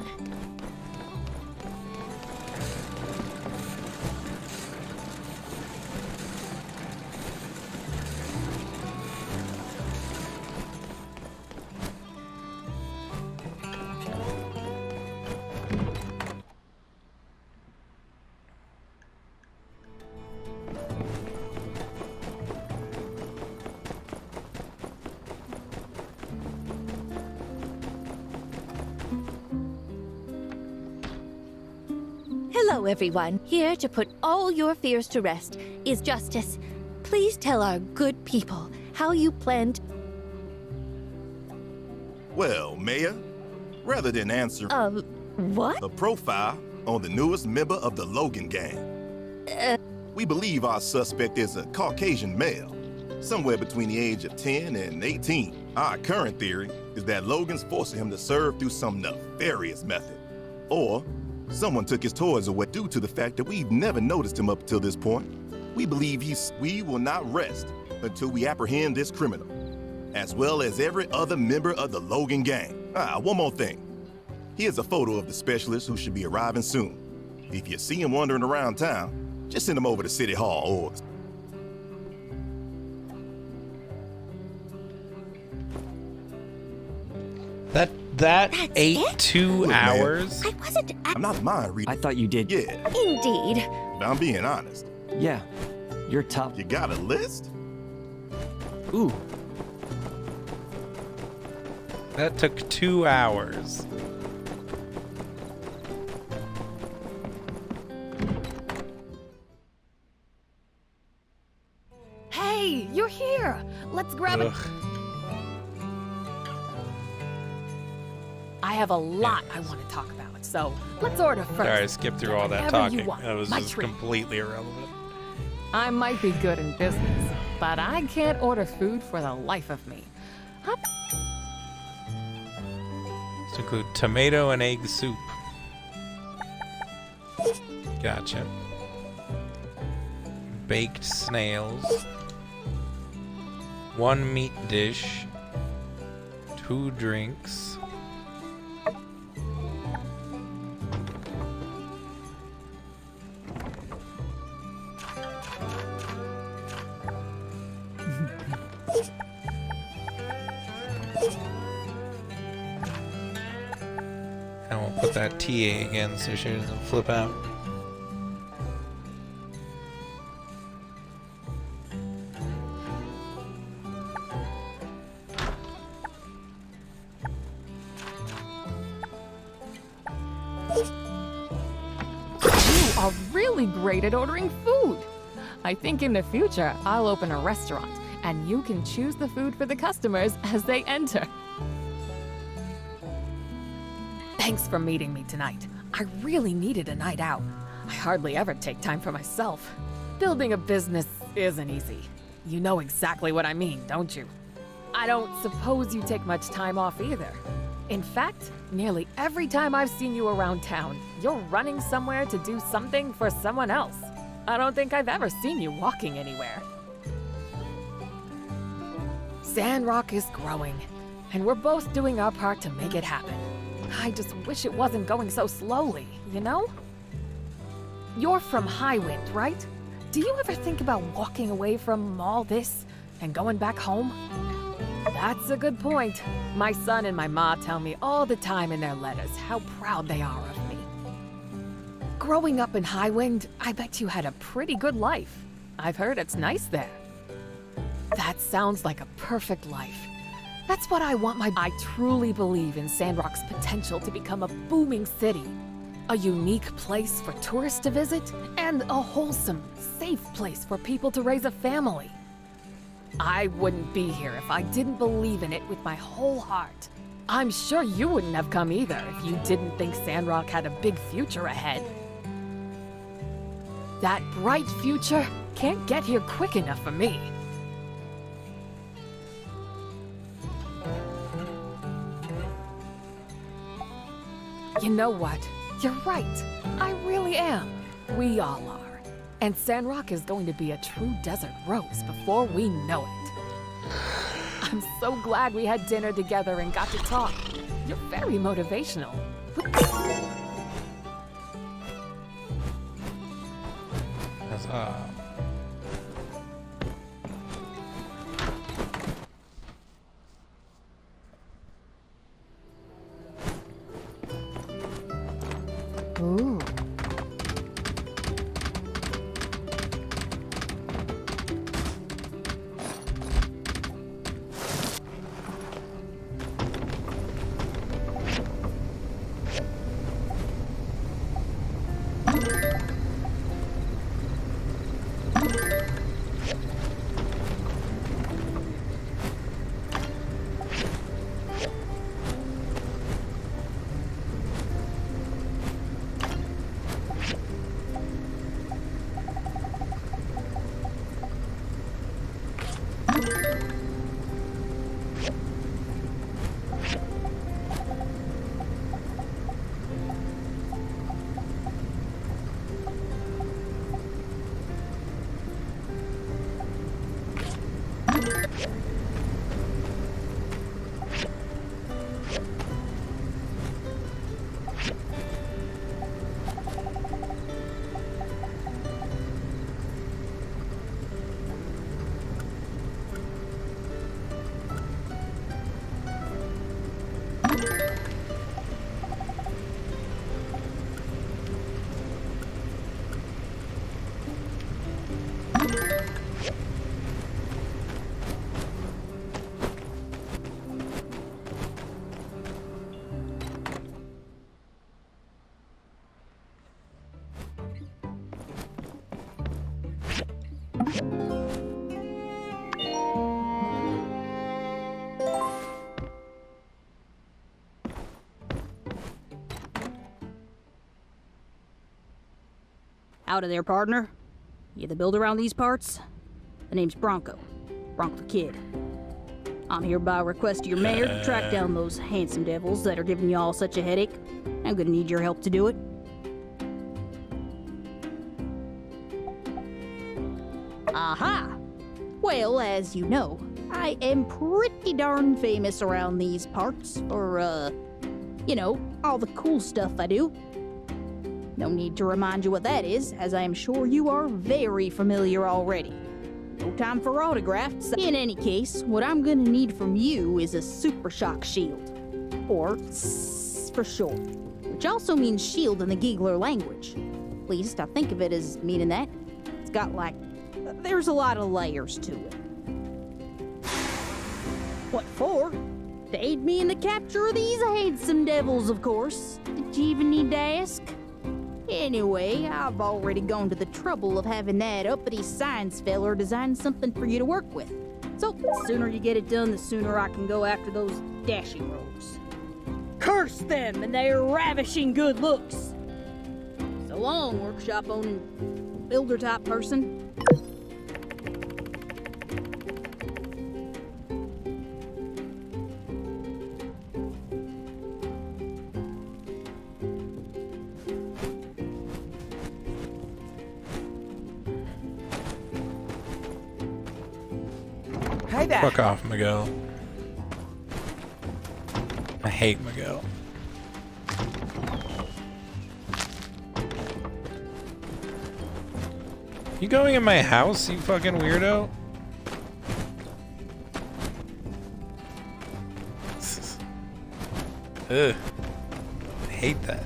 Hello, everyone. Here to put all your fears to rest is Justice. Please tell our good people how you planned. Well, Mayor, rather than answer What? the profile on the newest member of the Logan Gang, we believe our suspect is a Caucasian male, somewhere between the age of 10 and 18. Our current theory is that Logan's forcing him to serve through some nefarious method, or someone took his toys away due to the fact that we've never noticed him up till this point. We believe we will not rest until we apprehend this criminal, as well as every other member of the Logan Gang. One more thing. Here's a photo of the specialist who should be arriving soon. If you see him wandering around town, just send him over to City Hall or... That That's ate it? 2 Look, man. hours? I wasn't. I'm not mind reading. I thought you did. Yeah, Indeed. but I'm being honest. Yeah, you're top. You got a list? Ooh, That took 2 hours. Hey, you're here. Let's grab it. Ugh. I have a lot I want to talk about, so let's order first. Sorry, I skipped through all that Whatever you talking. want. That was My just treat. completely irrelevant. I might be good in business, but I can't order food for the life of me. To include tomato and egg soup. Gotcha. Baked snails. 1 meat dish. 2 drinks. And we'll put that TA again so she doesn't flip out. You are really great at ordering food. I think in the future, I'll open a restaurant, and you can choose the food for the customers as they enter. Thanks for meeting me tonight. I really needed a night out. I hardly ever take time for myself. Building a business isn't easy. You know exactly what I mean, don't you? I don't suppose you take much time off either. In fact, nearly every time I've seen you around town, you're running somewhere to do something for someone else. I don't think I've ever seen you walking anywhere. Sandrock is growing, and we're both doing our part to make it happen. I just wish it wasn't going so slowly, you know? You're from Highwind, right? Do you ever think about walking away from all this and going back home? That's a good point. My son and my ma tell me all the time in their letters how proud they are of me. Growing up in Highwind, I bet you had a pretty good life. I've heard it's nice there. That sounds like a perfect life. That's what I want I truly believe in Sandrock's potential to become a booming city. A unique place for tourists to visit, and a wholesome, safe place for people to raise a family. I wouldn't be here if I didn't believe in it with my whole heart. I'm sure you wouldn't have come either if you didn't think Sandrock had a big future ahead. That bright future can't get here quick enough for me. You know what? You're right. I really am. We all are. And Sandrock is going to be a true desert rose before we know it. I'm so glad we had dinner together and got to talk. You're very motivational. Ooh. Out of there, partner. You the builder around these parts? The name's Bronco. Bronco the Kid. I'm here by request of your mayor to track down those handsome devils that are giving you all such a headache. I'm gonna need your help to do it. Aha! Well, as you know, I am pretty darn famous around these parts for, you know, all the cool stuff I do. No need to remind you what that is, as I am sure you are very familiar already. No time for autographs. In any case, what I'm gonna need from you is a super shock shield. Or S for short. Which also means shield in the Giggler language. At least I think of it as meaning that. It's got like... there's a lot of layers to it. What for? To aid me in the capture of these handsome devils, of course. Did you even need to ask? Anyway, I've already gone to the trouble of having that uppity science feller design something for you to work with. So, the sooner you get it done, the sooner I can go after those dashing rogues. Curse them and their ravishing good looks! So long, workshop owning builder type person. Hi there. Fuck off, Miguel. I hate Miguel. You going in my house, you fucking weirdo? Ugh. I hate that.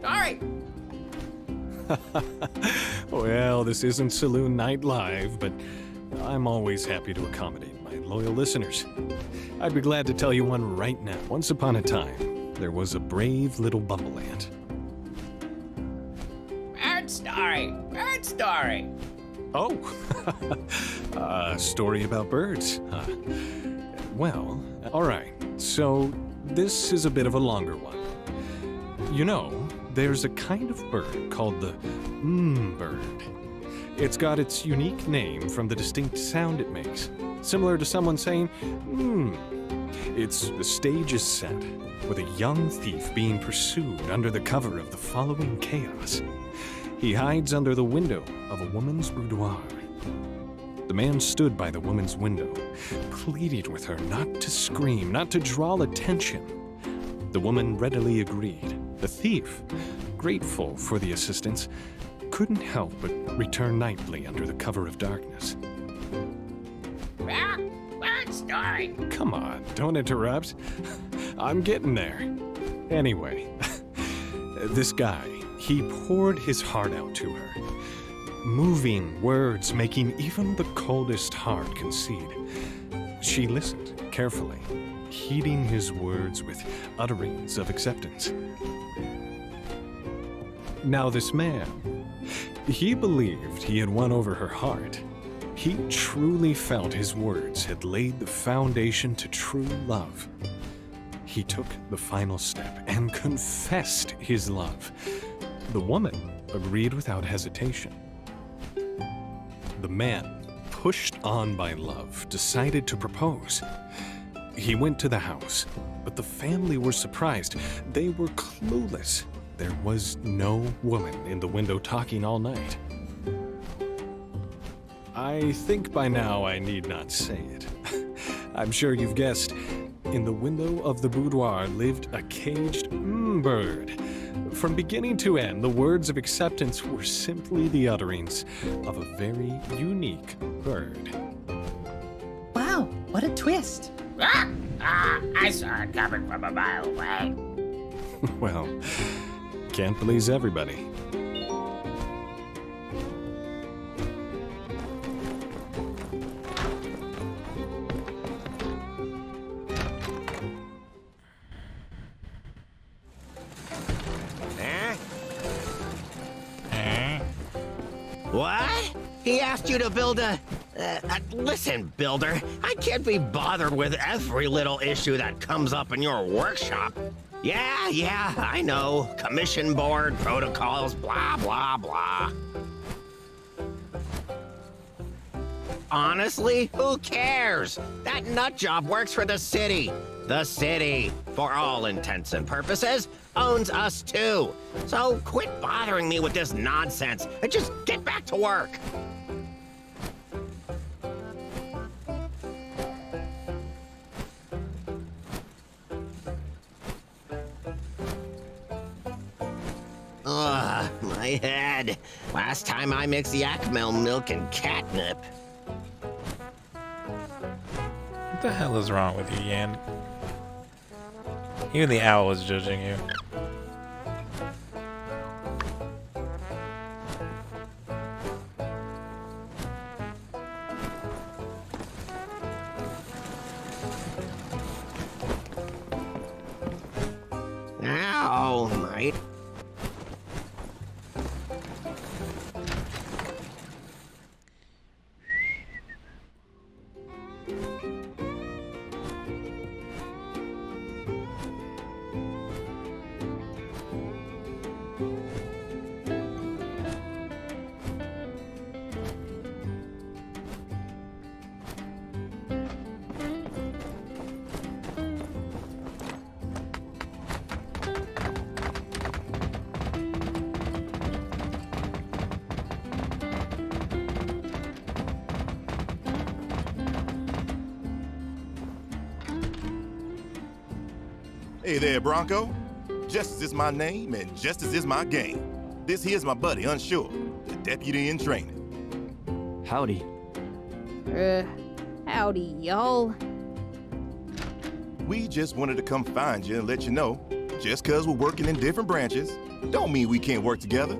Sorry. Well, this isn't Saloon Night Live, but I'm always happy to accommodate my loyal listeners. I'd be glad to tell you one right now. Once upon a time, there was a brave little bumble ant. Bird story. Oh, a story about birds. Well, all right. So this is a bit of a longer one. You know, there's a kind of bird called the bird. It's got its unique name from the distinct sound it makes, similar to someone saying, The stage is set with a young thief being pursued under the cover of the following chaos. He hides under the window of a woman's boudoir. The man stood by the woman's window, pleading with her not to scream, not to draw attention. The woman readily agreed. The thief, grateful for the assistance, couldn't help but return nightly under the cover of darkness. Bird story. Come on, don't interrupt. I'm getting there. Anyway, this guy, he poured his heart out to her. Moving words making even the coldest heart concede. She listened carefully, heeding his words with utterings of acceptance. Now this man, he believed he had won over her heart. He truly felt his words had laid the foundation to true love. He took the final step and confessed his love. The woman agreed without hesitation. The man, pushed on by love, decided to propose. He went to the house, but the family were surprised. They were clueless. There was no woman in the window talking all night. I think by now I need not say it. I'm sure you've guessed. In the window of the boudoir lived a caged bird. From beginning to end, the words of acceptance were simply the utterings of a very unique bird. Wow, what a twist. I saw it coming from a mile away. Well, can't please everybody. What? He asked you to build a... listen, builder, I can't be bothered with every little issue that comes up in your workshop. Yeah, I know. Commission board, protocols, blah, blah, blah. Honestly, who cares? That nut job works for the city. The city, for all intents and purposes, owns us too. So quit bothering me with this nonsense and just get back to work. Ugh, my head. Last time I mixed yak milk and catnip. What the hell is wrong with you, Yan? Even the owl is judging you. Ow, my... Hey there, Bronco. Justice is my name, and justice is my game. This here's my buddy, Unsure, the deputy in training. Howdy. Howdy, y'all. We just wanted to come find you and let you know, just 'cause we're working in different branches, don't mean we can't work together.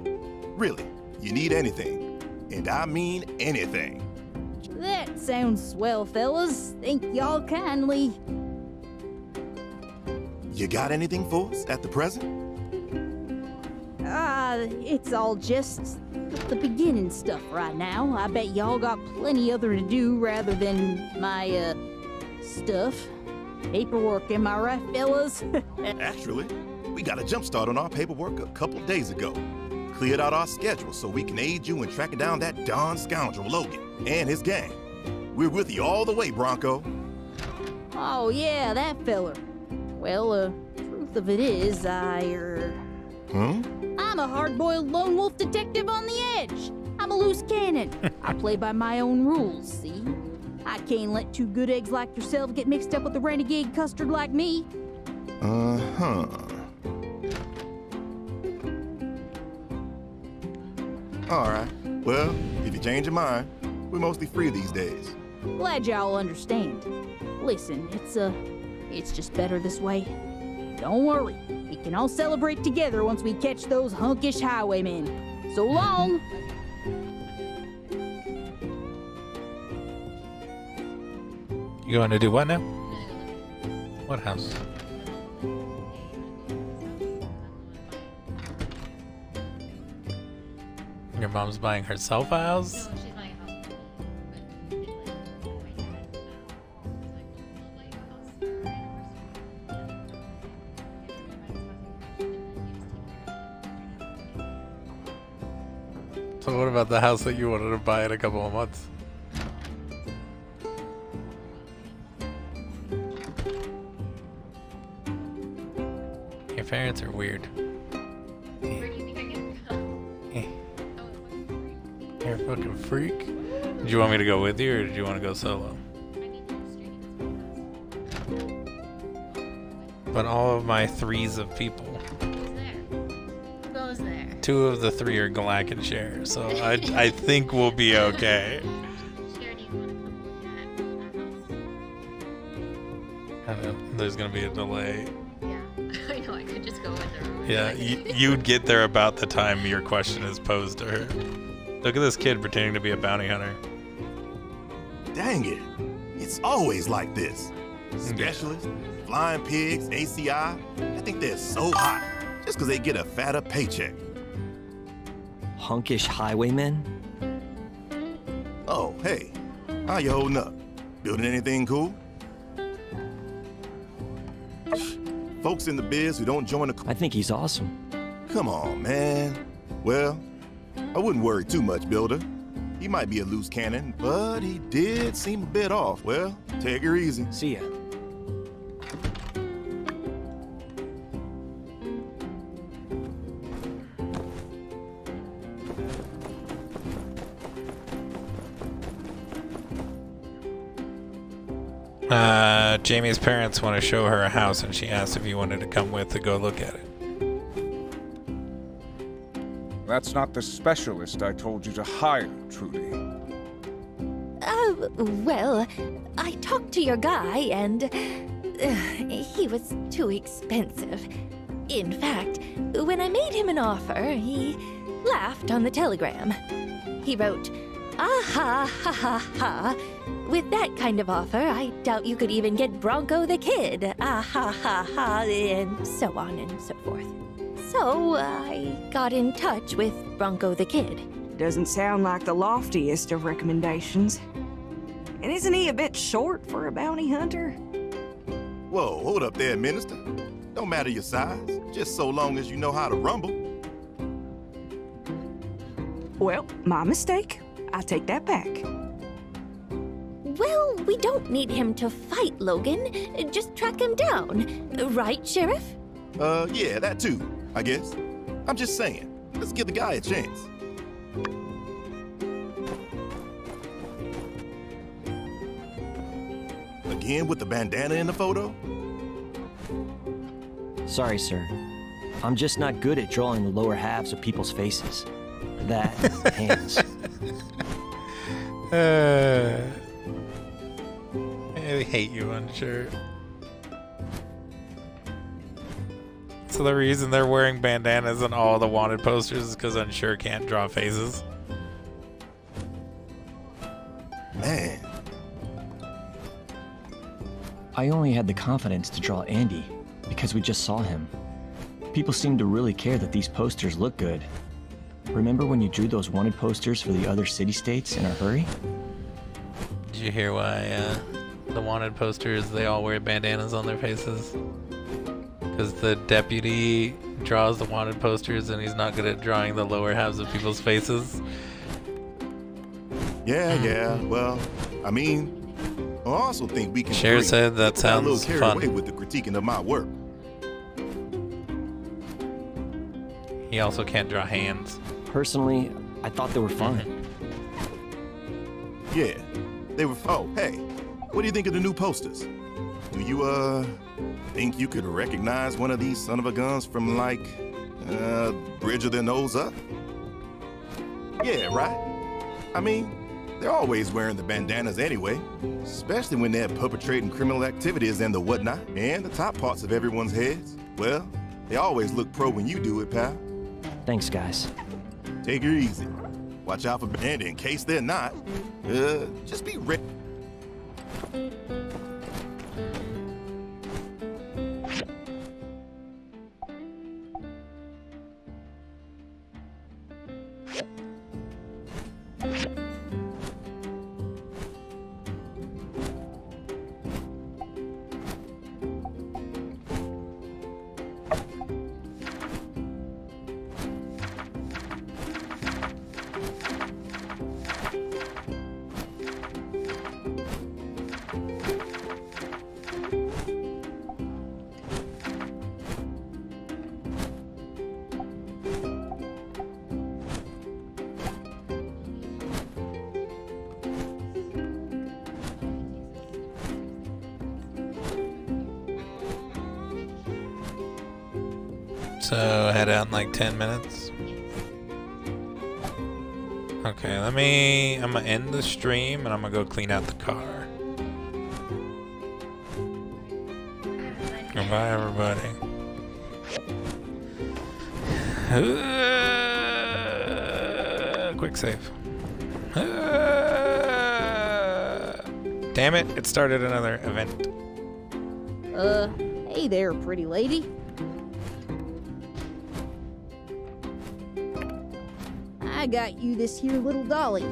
Really, you need anything, and I mean anything. That sounds swell, fellas. Thank y'all kindly. You got anything for us at the present? It's all just the beginning stuff right now. I bet y'all got plenty other to do rather than my, stuff. Paperwork, am I right, fellas? Actually, we got a jump start on our paperwork a couple days ago. Cleared out our schedule so we can aid you in tracking down that darn scoundrel Logan and his gang. We're with you all the way, Bronco. Oh, yeah, that feller. Well, truth of it is, I'm a hard-boiled lone wolf detective on the edge. I'm a loose cannon. I play by my own rules, see? I can't let two good eggs like yourself get mixed up with a renegade custard like me. Uh-huh. All right. Well, if you change your mind, we're mostly free these days. Glad y'all understand. Listen, it's just better this way. Don't worry, we can all celebrate together once we catch those hunkish highwaymen. So long! You going to do what now? What house? Your mom's buying herself a house? So what about the house that you wanted to buy in a couple of months? Your parents are weird. Where do you think I can go? You're a fucking freak. Did you want me to go with you, or did you want to go solo? but all of my threes of people. Who goes there? 2 of the 3 are Galak and Cher, so I think we'll be okay. There's gonna be a delay. Yeah, I know. I could just go with her. Yeah, you'd get there about the time your question is posed to her. Look at this kid pretending to be a bounty hunter. Dang it. It's always like this. Specialists, flying pigs, ACI, I think they're so hot just because they get a fatter paycheck. Hunkish highwaymen? Oh, hey, how you holding up? Building anything cool? Folks in the biz who don't join the... I think he's awesome. Come on, man. Well, I wouldn't worry too much, Builder. He might be a loose cannon, but he did seem a bit off. Well, take her easy. See ya. Jamie's parents want to show her a house, and she asked if you wanted to come with to go look at it. That's not the specialist I told you to hire, Trudy. Well, I talked to your guy, and he was too expensive. In fact, when I made him an offer, he laughed on the telegram. He wrote, "Ah ha ha ha. With that kind of offer, I doubt you could even get Bronco the Kid. Ah ha ha ha," and so on and so forth. So I got in touch with Bronco the Kid. Doesn't sound like the loftiest of recommendations. And isn't he a bit short for a bounty hunter? Whoa, hold up there, Minister. Don't matter your size, just so long as you know how to rumble. Well, my mistake. I take that back. Well, we don't need him to fight Logan. Just track him down. Right, Sheriff? Yeah, that too, I guess. I'm just saying, let's give the guy a chance. Again with the bandana in the photo? Sorry, sir. I'm just not good at drawing the lower halves of people's faces. That, hands. I hate you, Unsure. So the reason they're wearing bandanas on all the wanted posters is because Unsure can't draw faces. Man. I only had the confidence to draw Andy because we just saw him. People seem to really care that these posters look good. Remember when you drew those wanted posters for the other city-states in a hurry? Did you hear why the wanted posters, they all wear bandanas on their faces? Because the deputy draws the wanted posters and he's not good at drawing the lower halves of people's faces. Yeah, well, I mean, I also think we can Cher said that sounds a little carried fun. away with the critiquing of my work. He also can't draw hands. Personally, I thought they were fun. Yeah, they were. Oh, hey, what do you think of the new posters? Do you think you could recognize one of these son of a guns from like Bridge of their Nose Up? Yeah, right. I mean, they're always wearing the bandanas anyway, especially when they're perpetrating criminal activities and the whatnot, and the top parts of everyone's heads. Well, they always look pro when you do it, pal. Thanks, guys. Take her easy. Watch out for and in case they're not, just be ready. So head out in like 10 minutes. Okay, I'm gonna end the stream and I'm gonna go clean out the car. Goodbye, everybody. Quick save. Damn it, it started another event. Hey there, pretty lady. I got you this here little dolly.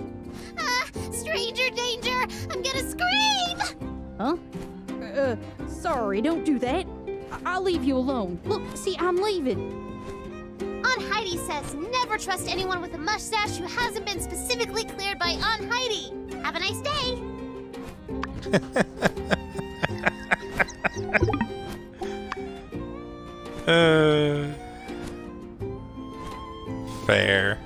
Stranger danger! I'm gonna scream! Huh? Sorry, don't do that. I'll leave you alone. Look, see, I'm leaving. Aunt Heidi says never trust anyone with a mustache who hasn't been specifically cleared by Aunt Heidi. Have a nice day. Fair.